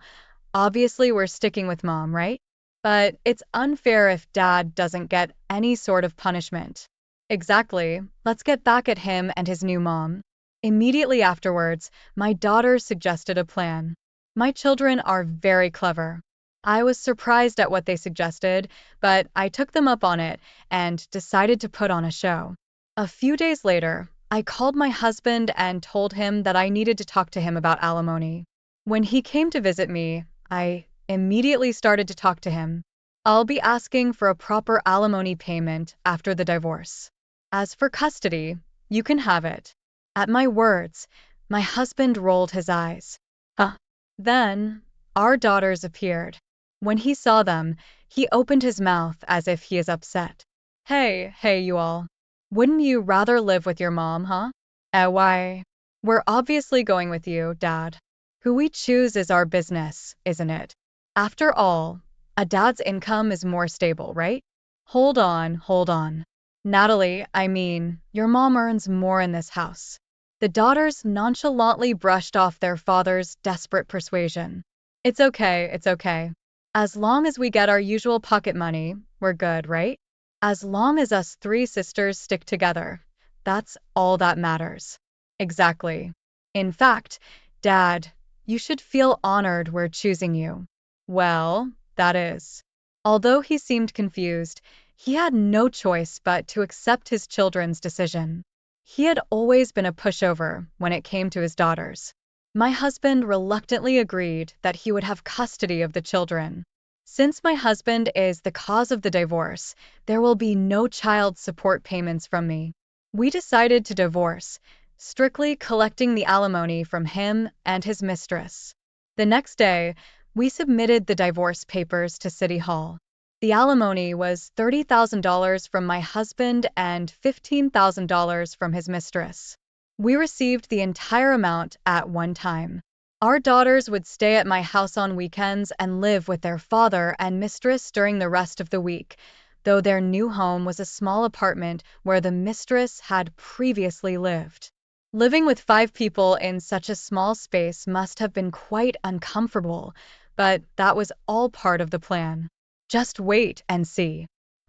obviously we're sticking with Mom, right? But it's unfair if Dad doesn't get any sort of punishment. Exactly. Let's get back at him and his new mom. Immediately afterwards, my daughters suggested a plan. My children are very clever. I was surprised at what they suggested, but I took them up on it and decided to put on a show. A few days later, I called my husband and told him that I needed to talk to him about alimony. When he came to visit me, I immediately started to talk to him. I'll be asking for a proper alimony payment after the divorce. As for custody, you can have it. At my words, my husband rolled his eyes. Huh. Then, our daughters appeared. When he saw them, he opened his mouth as if he is upset. Hey, you all. Wouldn't you rather live with your mom, huh? Why? We're obviously going with you, Dad. Who we choose is our business, isn't it? After all, a dad's income is more stable, right? Hold on. Natalie, I mean, your mom earns more in this house. The daughters nonchalantly brushed off their father's desperate persuasion. It's okay. As long as we get our usual pocket money, we're good, right? As long as us 3 sisters stick together, that's all that matters. Exactly. In fact, Dad, you should feel honored we're choosing you. Well, that is. Although he seemed confused, he had no choice but to accept his children's decision. He had always been a pushover when it came to his daughters. My husband reluctantly agreed that he would have custody of the children. Since my husband is the cause of the divorce, there will be no child support payments from me. We decided to divorce, strictly collecting the alimony from him and his mistress. The next day, we submitted the divorce papers to City Hall. The alimony was $30,000 from my husband and $15,000 from his mistress. We received the entire amount at one time. Our daughters would stay at my house on weekends and live with their father and mistress during the rest of the week, though their new home was a small apartment where the mistress had previously lived. Living with 5 people in such a small space must have been quite uncomfortable, but that was all part of the plan. Just wait and see.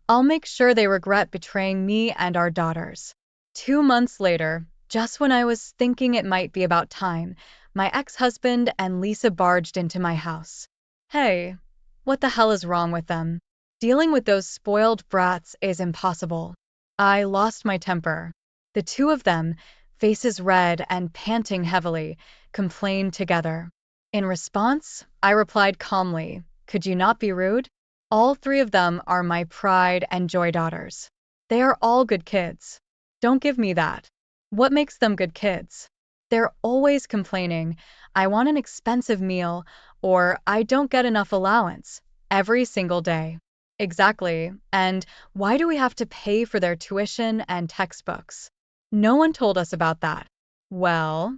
I'll make sure they regret betraying me and our daughters. 2 months later, just when I was thinking it might be about time, my ex-husband and Lisa barged into my house. Hey, what the hell is wrong with them? Dealing with those spoiled brats is impossible. I lost my temper. The two of them, faces red and panting heavily, complained together. In response, I replied calmly, "Could you not be rude? All 3 of them are my pride and joy daughters. They are all good kids. Don't give me that. What makes them good kids? They're always complaining, I want an expensive meal, or I don't get enough allowance, every single day." Exactly, and why do we have to pay for their tuition and textbooks? No one told us about that. Well,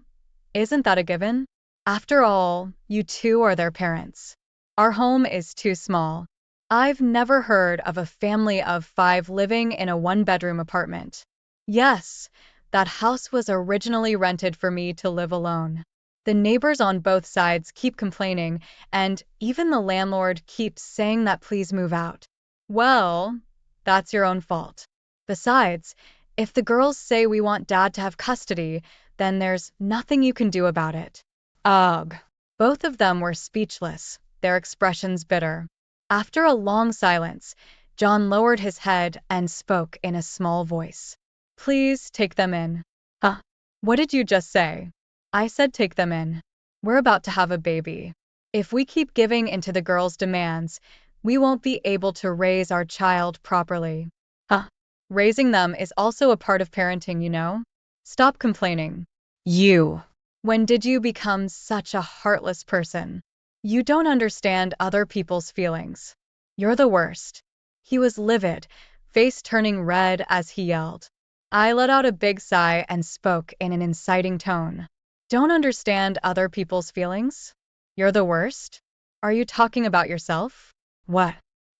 isn't that a given? After all, you two are their parents. Our home is too small. I've never heard of a family of 5 living in a one-bedroom apartment. Yes, that house was originally rented for me to live alone. The neighbors on both sides keep complaining, and even the landlord keeps saying that please move out. Well, that's your own fault. Besides, if the girls say we want dad to have custody, then there's nothing you can do about it. Ugh. Both of them were speechless, their expressions bitter. After a long silence, John lowered his head and spoke in a small voice. Please take them in. Huh? What did you just say? I said take them in. We're about to have a baby. If we keep giving into the girls' demands, we won't be able to raise our child properly. Huh? Raising them is also a part of parenting, you know? Stop complaining. You. When did you become such a heartless person? You don't understand other people's feelings. You're the worst. He was livid, face turning red as he yelled. I let out a big sigh and spoke in an inciting tone. Don't understand other people's feelings? You're the worst? Are you talking about yourself? What?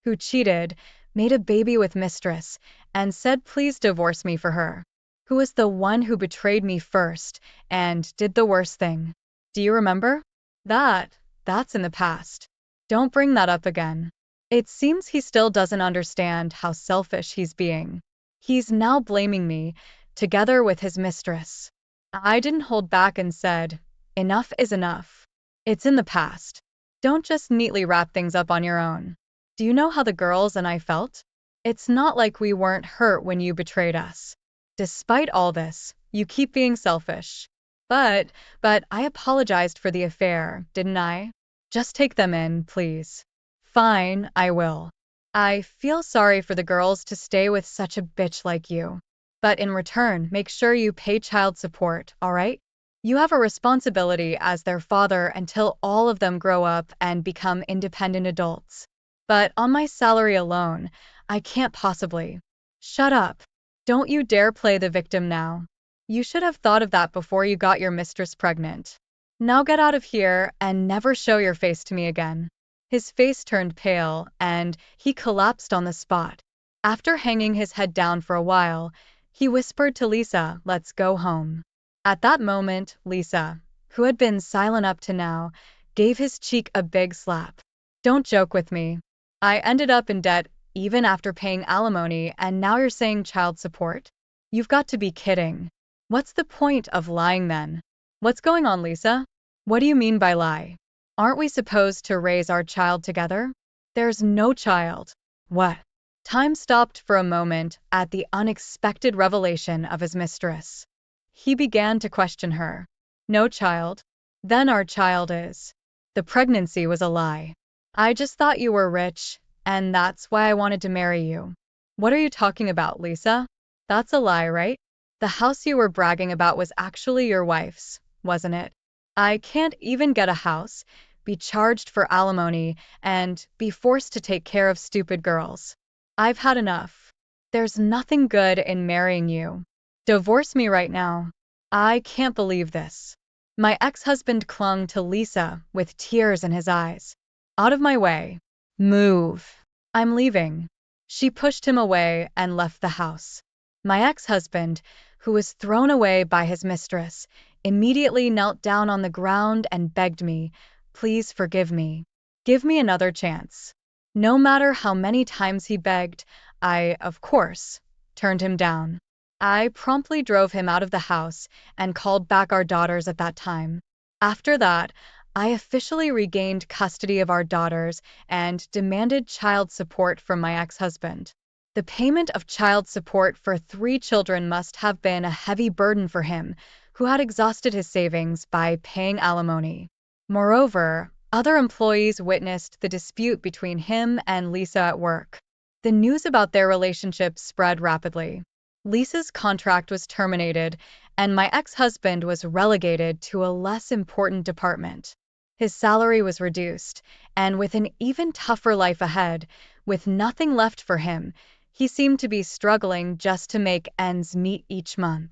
Who cheated, made a baby with mistress, and said please divorce me for her? Who was the one who betrayed me first and did the worst thing? Do you remember? That's in the past. Don't bring that up again. It seems he still doesn't understand how selfish he's being. He's now blaming me, together with his mistress. I didn't hold back and said, enough is enough. It's in the past. Don't just neatly wrap things up on your own. Do you know how the girls and I felt? It's not like we weren't hurt when you betrayed us. Despite all this, you keep being selfish. But I apologized for the affair, didn't I? Just take them in, please. Fine, I will. I feel sorry for the girls to stay with such a bitch like you. But in return, make sure you pay child support, all right? You have a responsibility as their father until all of them grow up and become independent adults. But on my salary alone, I can't possibly. Shut up. Don't you dare play the victim now. You should have thought of that before you got your mistress pregnant. Now get out of here and never show your face to me again. His face turned pale, and he collapsed on the spot. After hanging his head down for a while, he whispered to Lisa, let's go home. At that moment, Lisa, who had been silent up to now, gave his cheek a big slap. Don't joke with me. I ended up in debt even after paying alimony, and now you're saying child support? You've got to be kidding. What's the point of lying then? What's going on, Lisa? What do you mean by lie? Aren't we supposed to raise our child together? There's no child. What? Time stopped for a moment at the unexpected revelation of his mistress. He began to question her. No child? Then our child is. The pregnancy was a lie. I just thought you were rich, and that's why I wanted to marry you. What are you talking about, Lisa? That's a lie, right? The house you were bragging about was actually your wife's, wasn't it? I can't even get a house, be charged for alimony, and be forced to take care of stupid girls. I've had enough. There's nothing good in marrying you. Divorce me right now. I can't believe this. My ex-husband clung to Lisa with tears in his eyes. Out of my way. Move. I'm leaving. She pushed him away and left the house. My ex-husband, who was thrown away by his mistress, immediately knelt down on the ground and begged me, "Please forgive me. Give me another chance." No matter how many times he begged, I, of course, turned him down. I promptly drove him out of the house and called back our daughters at that time. After that, I officially regained custody of our daughters and demanded child support from my ex-husband. The payment of child support for 3 children must have been a heavy burden for him, who had exhausted his savings by paying alimony. Moreover, other employees witnessed the dispute between him and Lisa at work. The news about their relationship spread rapidly. Lisa's contract was terminated, and my ex-husband was relegated to a less important department. His salary was reduced, and with an even tougher life ahead, with nothing left for him, he seemed to be struggling just to make ends meet each month.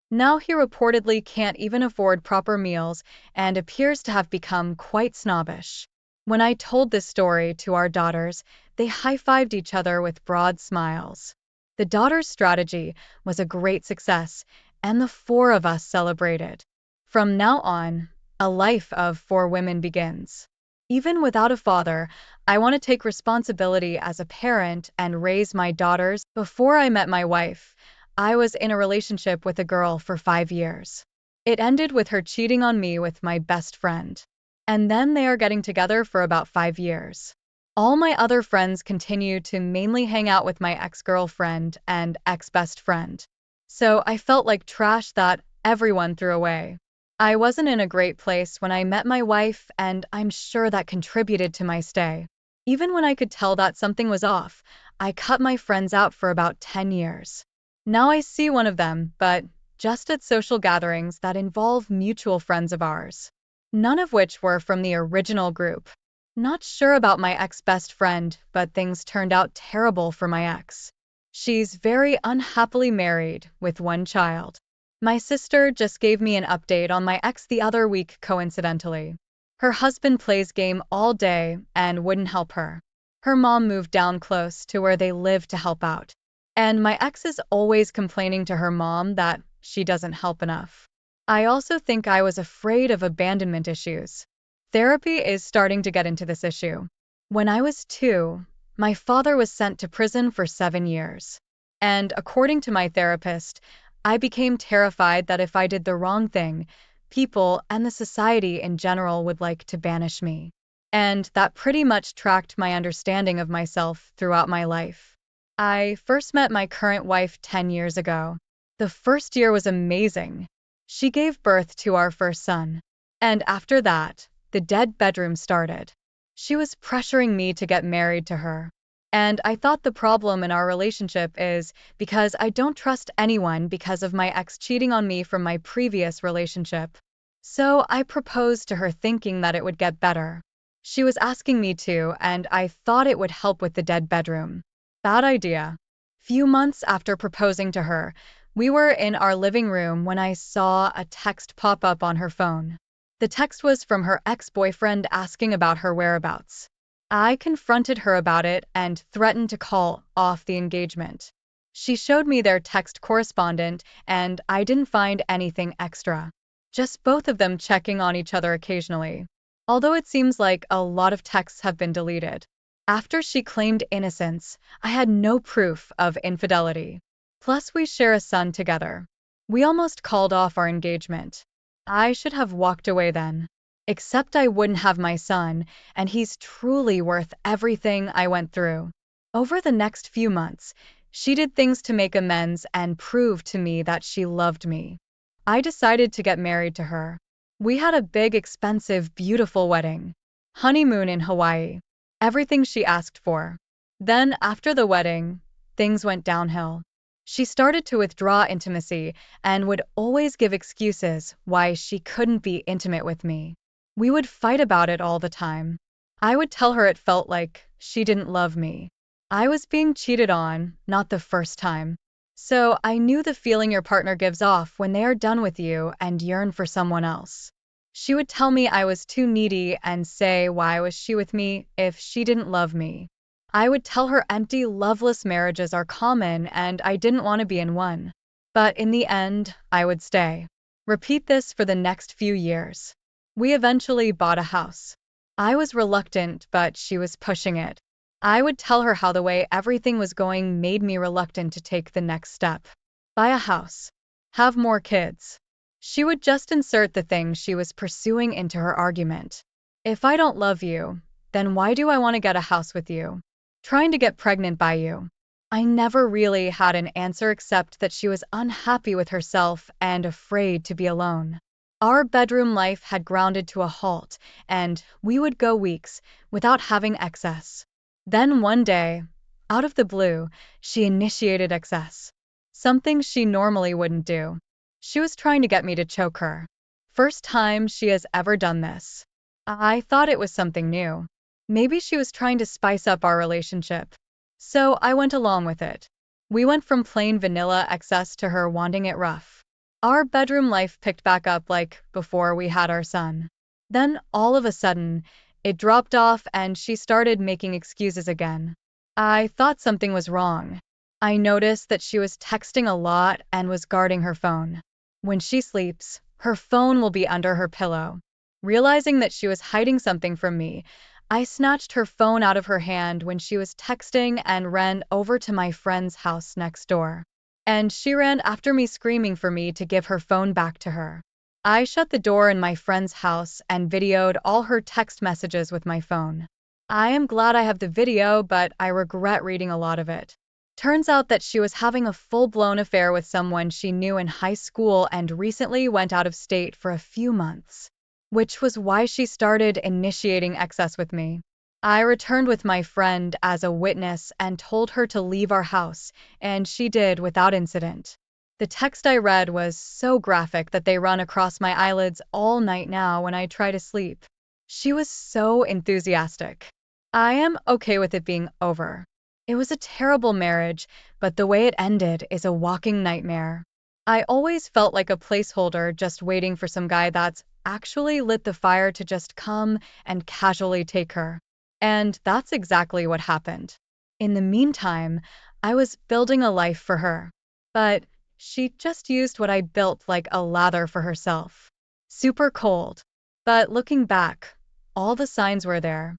Now he reportedly can't even afford proper meals and appears to have become quite snobbish. When I told this story to our daughters, they high-fived each other with broad smiles. The daughters' strategy was a great success, and the 4 of us celebrated. From now on, a life of 4 women begins. Even without a father, I want to take responsibility as a parent and raise my daughters. Before I met my wife, I was in a relationship with a girl for 5 years. It ended with her cheating on me with my best friend. And then they are getting together for about 5 years. All my other friends continue to mainly hang out with my ex-girlfriend and ex-best friend. So I felt like trash that everyone threw away. I wasn't in a great place when I met my wife, and I'm sure that contributed to my stay. Even when I could tell that something was off, I cut my friends out for about 10 years. Now I see one of them, but just at social gatherings that involve mutual friends of ours. None of which were from the original group. Not sure about my ex-best friend, but things turned out terrible for my ex. She's very unhappily married with 1 child. My sister just gave me an update on my ex the other week coincidentally. Her husband plays game all day and wouldn't help her. Her mom moved down close to where they live to help out. And my ex is always complaining to her mom that she doesn't help enough. I also think I was afraid of abandonment issues. Therapy is starting to get into this issue. When I was 2, my father was sent to prison for 7 years. And according to my therapist, I became terrified that if I did the wrong thing, people and the society in general would like to banish me. And that pretty much tracked my understanding of myself throughout my life. I first met my current wife 10 years ago. The first year was amazing. She gave birth to our first son. And after that, the dead bedroom started. She was pressuring me to get married to her. And I thought the problem in our relationship is because I don't trust anyone because of my ex cheating on me from my previous relationship. So I proposed to her thinking that it would get better. She was asking me to, and I thought it would help with the dead bedroom. Bad idea. Few months after proposing to her, we were in our living room when I saw a text pop up on her phone. The text was from her ex-boyfriend asking about her whereabouts. I confronted her about it and threatened to call off the engagement. She showed me their text correspondent, and I didn't find anything extra. Just both of them checking on each other occasionally. Although it seems like a lot of texts have been deleted. After she claimed innocence, I had no proof of infidelity. Plus, we share a son together. We almost called off our engagement. I should have walked away then. Except I wouldn't have my son, and he's truly worth everything I went through. Over the next few months, she did things to make amends and prove to me that she loved me. I decided to get married to her. We had a big, expensive, beautiful wedding. Honeymoon in Hawaii. Everything she asked for. Then, after the wedding, things went downhill. She started to withdraw intimacy and would always give excuses why she couldn't be intimate with me. We would fight about it all the time. I would tell her it felt like she didn't love me. I was being cheated on, not the first time. So I knew the feeling your partner gives off when they are done with you and yearn for someone else. She would tell me I was too needy and say why was she with me if she didn't love me. I would tell her empty, loveless marriages are common and I didn't want to be in one. But in the end, I would stay. Repeat this for the next few years. We eventually bought a house. I was reluctant, but she was pushing it. I would tell her how the way everything was going made me reluctant to take the next step. Buy a house. Have more kids. She would just insert the thing she was pursuing into her argument. If I don't love you, then why do I want to get a house with you? Trying to get pregnant by you. I never really had an answer except that she was unhappy with herself and afraid to be alone. Our bedroom life had grounded to a halt, and we would go weeks without having excess. Then one day, out of the blue, she initiated excess. Something she normally wouldn't do. She was trying to get me to choke her. First time she has ever done this. I thought it was something new. Maybe she was trying to spice up our relationship. So I went along with it. We went from plain vanilla excess to her wanting it rough. Our bedroom life picked back up like before we had our son. Then, all of a sudden, it dropped off and she started making excuses again. I thought something was wrong. I noticed that she was texting a lot and was guarding her phone. When she sleeps, her phone will be under her pillow. Realizing that she was hiding something from me, I snatched her phone out of her hand when she was texting and ran over to my friend's house next door. And she ran after me screaming for me to give her phone back to her. I shut the door in my friend's house and videoed all her text messages with my phone. I am glad I have the video, but I regret reading a lot of it. Turns out that she was having a full-blown affair with someone she knew in high school and recently went out of state for a few months. Which was why she started initiating excess with me. I returned with my friend as a witness and told her to leave our house, and she did without incident. The text I read was so graphic that they run across my eyelids all night now when I try to sleep. She was so enthusiastic. I am okay with it being over. It was a terrible marriage, but the way it ended is a walking nightmare. I always felt like a placeholder just waiting for some guy that's actually lit the fire to just come and casually take her. And that's exactly what happened. In the meantime, I was building a life for her. But she just used what I built like a lather for herself. Super cold. But looking back, all the signs were there.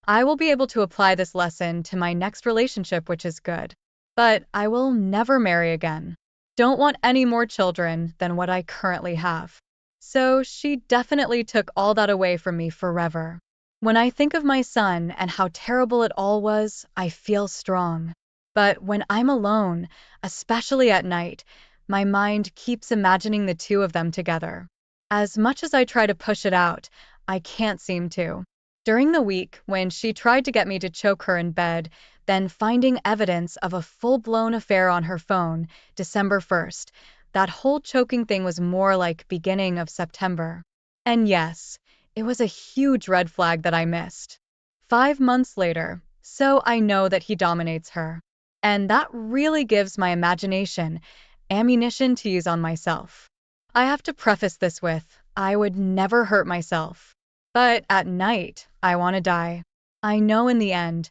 I will be able to apply this lesson to my next relationship, which is good. But I will never marry again. Don't want any more children than what I currently have. So she definitely took all that away from me forever. When I think of my son and how terrible it all was, I feel strong. But when I'm alone, especially at night, my mind keeps imagining the two of them together. As much as I try to push it out, I can't seem to. During the week, when she tried to get me to choke her in bed, then finding evidence of a full-blown affair on her phone, December 1st, that whole choking thing was more like beginning of September. And yes, it was a huge red flag that I missed. 5 months later, so I know that he dominates her. And that really gives my imagination ammunition to use on myself. I have to preface this with, I would never hurt myself. But at night, I want to die. I know in the end,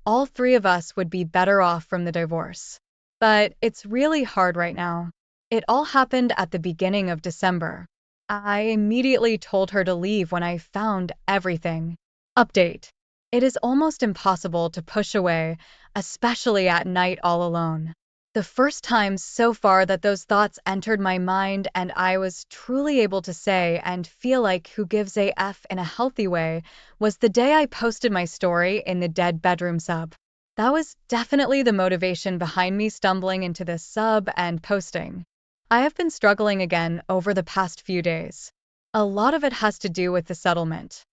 all three of us would be better off from the divorce. But it's really hard right now. It all happened at the beginning of December. I immediately told her to leave when I found everything. Update. It is almost impossible to push away, especially at night all alone. The first time so far that those thoughts entered my mind and I was truly able to say and feel like who gives a F in a healthy way was the day I posted my story in the dead bedroom sub. That was definitely the motivation behind me stumbling into this sub and posting. I have been struggling again over the past few days. A lot of it has to do with the settlement.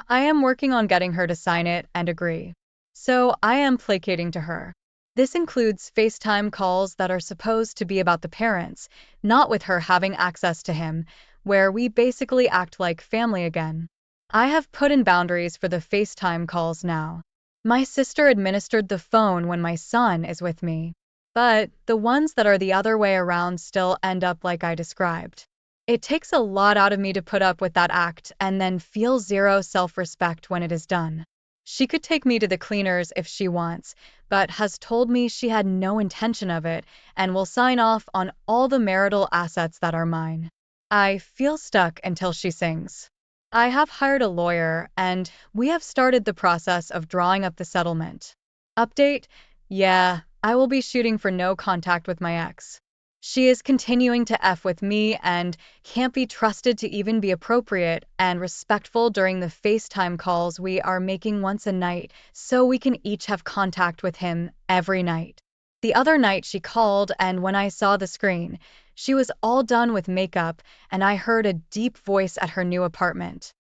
I am working on getting her to sign it and agree. So I am placating to her. This includes FaceTime calls that are supposed to be about the parents, not with her having access to him, where we basically act like family again. I have put in boundaries for the FaceTime calls now. My sister administered the phone when my son is with me, but the ones that are the other way around still end up like I described. It takes a lot out of me to put up with that act and then feel zero self-respect when it is done. She could take me to the cleaners if she wants, but has told me she had no intention of it and will sign off on all the marital assets that are mine. I feel stuck until she sings. I have hired a lawyer and we have started the process of drawing up the settlement. Update? Yeah, I will be shooting for no contact with my ex. She is continuing to F with me and can't be trusted to even be appropriate and respectful during the FaceTime calls we are making once a night so we can each have contact with him every night. The other night she called and when I saw the screen, she was all done with makeup and I heard a deep voice at her new apartment.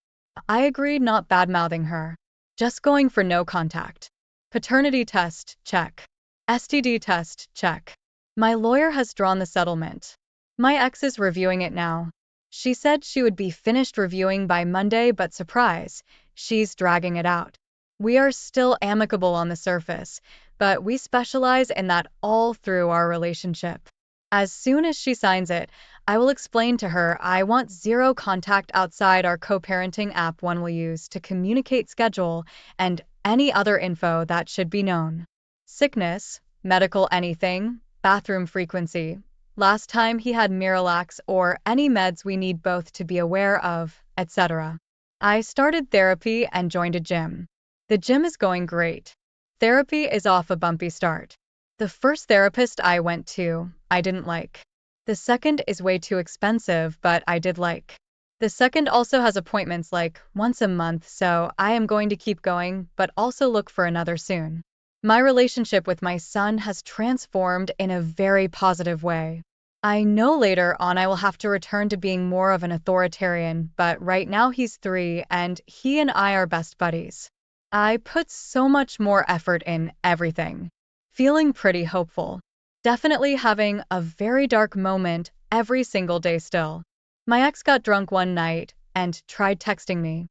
I agreed, not bad-mouthing her. Just going for no contact. Paternity test, check. STD test, check. My lawyer has drawn the settlement. My ex is reviewing it now. She said she would be finished reviewing by Monday, but surprise, she's dragging it out. We are still amicable on the surface, but we specialize in that all through our relationship. As soon as she signs it, I will explain to her I want zero contact outside our co-parenting app one will use to communicate schedule and any other info that should be known. Sickness, medical anything, bathroom frequency, last time he had Miralax or any meds we need both to be aware of, etc. I started therapy and joined a gym. The gym is going great. Therapy is off a bumpy start. The first therapist I went to, I didn't like. The second is way too expensive, but I did like. The second also has appointments like once a month, so I am going to keep going, but also look for another soon. My relationship with my son has transformed in a very positive way. I know later on I will have to return to being more of an authoritarian, but right now he's 3 and he and I are best buddies. I put so much more effort in everything. Feeling pretty hopeful. Definitely having a very dark moment every single day still. My ex got drunk one night and tried texting me.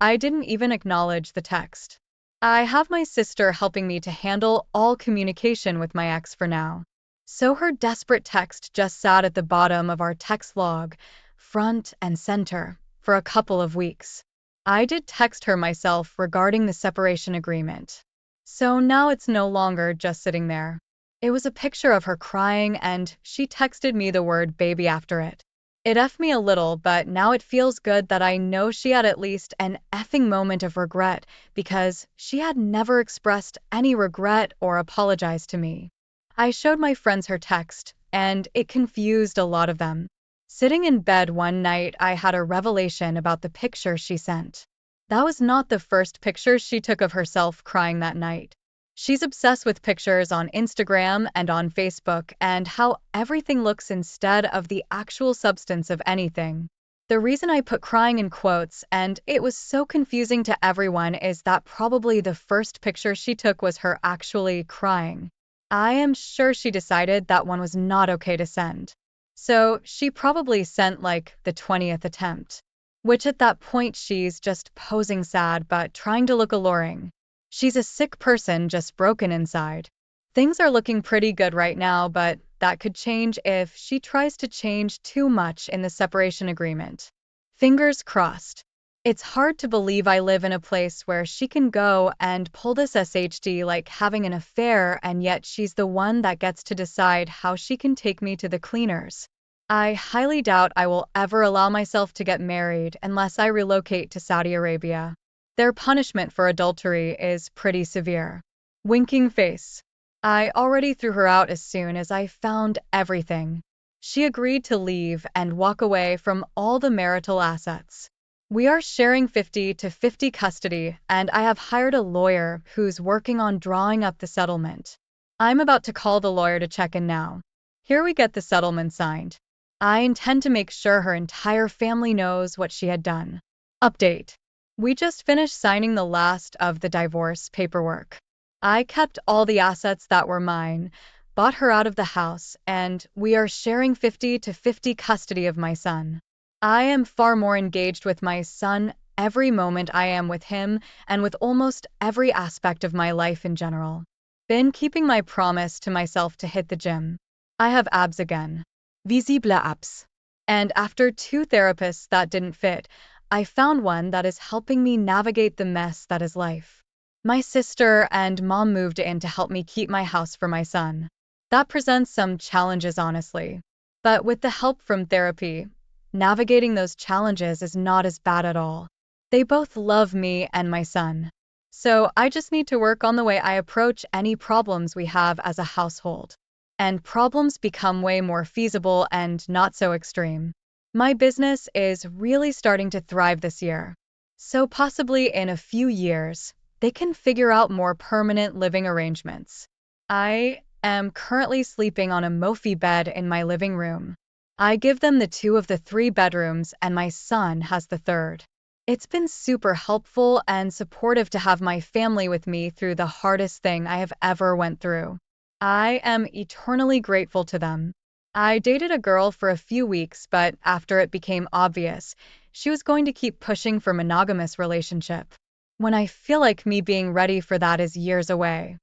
I didn't even acknowledge the text. I have my sister helping me to handle all communication with my ex for now. So her desperate text just sat at the bottom of our text log, front and center, for a couple of weeks. I did text her myself regarding the separation agreement. So now it's no longer just sitting there. It was a picture of her crying and she texted me the word baby after it. It effed me a little, but now it feels good that I know she had at least an effing moment of regret because she had never expressed any regret or apologized to me. I showed my friends her text, and it confused a lot of them. Sitting in bed one night, I had a revelation about the picture she sent. That was not the first picture she took of herself crying that night. She's obsessed with pictures on Instagram and on Facebook and how everything looks instead of the actual substance of anything. The reason I put crying in quotes and it was so confusing to everyone is that probably the first picture she took was her actually crying. I am sure she decided that one was not okay to send. So she probably sent like the 20th attempt, which at that point she's just posing sad but trying to look alluring. She's a sick person just broken inside. Things are looking pretty good right now, but that could change if she tries to change too much in the separation agreement. Fingers crossed. It's hard to believe I live in a place where she can go and pull this SHD like having an affair, and yet she's the one that gets to decide how she can take me to the cleaners. I highly doubt I will ever allow myself to get married unless I relocate to Saudi Arabia. Their punishment for adultery is pretty severe. Winking face. I already threw her out as soon as I found everything. She agreed to leave and walk away from all the marital assets. We are sharing 50-50 custody, and I have hired a lawyer who's working on drawing up the settlement. I'm about to call the lawyer to check in now. Here we get the settlement signed. I intend to make sure her entire family knows what she had done. Update. We just finished signing the last of the divorce paperwork. I kept all the assets that were mine, bought her out of the house, and we are sharing 50-50 custody of my son. I am far more engaged with my son every moment I am with him and with almost every aspect of my life in general. Been keeping my promise to myself to hit the gym. I have abs again. Visible abs. And after 2 therapists that didn't fit, I found one that is helping me navigate the mess that is life. My sister and mom moved in to help me keep my house for my son. That presents some challenges, honestly. But with the help from therapy, navigating those challenges is not as bad at all. They both love me and my son. So I just need to work on the way I approach any problems we have as a household. And problems become way more feasible and not so extreme. My business is really starting to thrive this year. So possibly in a few years, they can figure out more permanent living arrangements. I am currently sleeping on a Mophie bed in my living room. I give them the 2 of the 3 bedrooms and my son has the 3rd. It's been super helpful and supportive to have my family with me through the hardest thing I have ever went through. I am eternally grateful to them. I dated a girl for a few weeks, but after it became obvious, she was going to keep pushing for monogamous relationship. When I feel like me being ready for that is years away,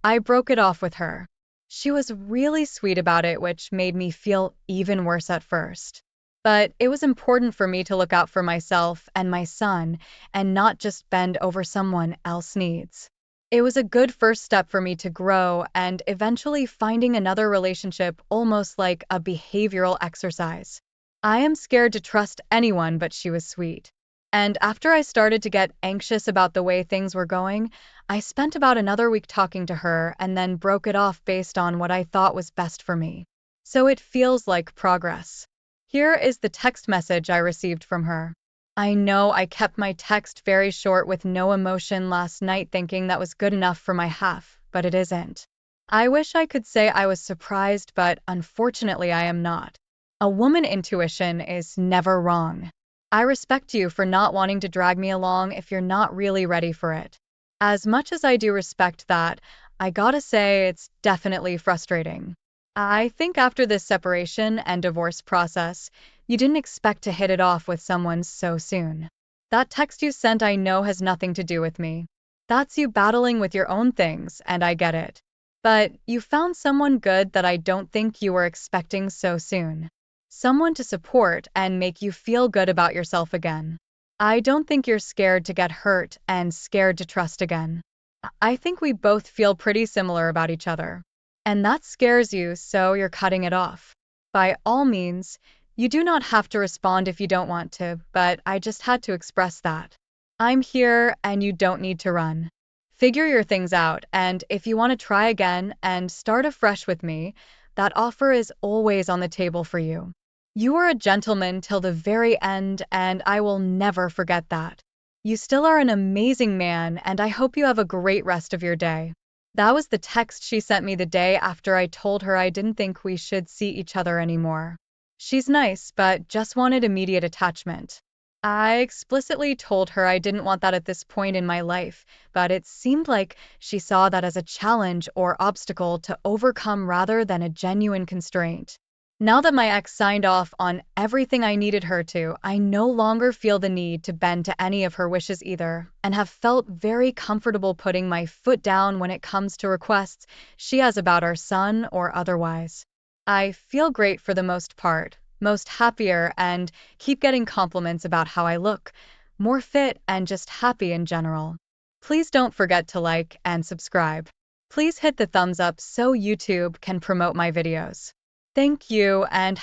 I broke it off with her. She was really sweet about it, which made me feel even worse at first. But it was important for me to look out for myself and my son and not just bend over someone else's needs. It was a good first step for me to grow and eventually finding another relationship almost like a behavioral exercise. I am scared to trust anyone, but she was sweet. And after I started to get anxious about the way things were going, I spent about another week talking to her and then broke it off based on what I thought was best for me. So it feels like progress. Here is the text message I received from her. I know I kept my text very short with no emotion last night thinking that was good enough for my half, but it isn't. I wish I could say I was surprised, but unfortunately I am not. A woman intuition is never wrong. I respect you for not wanting to drag me along if you're not really ready for it. As much as I do respect that, I gotta say it's definitely frustrating. I think after this separation and divorce process, you didn't expect to hit it off with someone so soon. That text you sent I know has nothing to do with me. That's you battling with your own things, and I get it. But you found someone good that I don't think you were expecting so soon. Someone to support and make you feel good about yourself again. I don't think you're scared to get hurt and scared to trust again. I think we both feel pretty similar about each other. And that scares you, so you're cutting it off. By all means, you do not have to respond if you don't want to, but I just had to express that. I'm here and you don't need to run. Figure your things out, and if you want to try again and start afresh with me, that offer is always on the table for you. You are a gentleman till the very end, and I will never forget that. You still are an amazing man, and I hope you have a great rest of your day. That was the text she sent me the day after I told her I didn't think we should see each other anymore. She's nice, but just wanted immediate attachment. I explicitly told her I didn't want that at this point in my life, but it seemed like she saw that as a challenge or obstacle to overcome rather than a genuine constraint. Now that my ex signed off on everything I needed her to, I no longer feel the need to bend to any of her wishes either, and have felt very comfortable putting my foot down when it comes to requests she has about our son or otherwise. I feel great for the most part, most happier, and keep getting compliments about how I look, more fit and just happy in general. Please don't forget to like and subscribe. Please hit the thumbs up so YouTube can promote my videos. Thank you and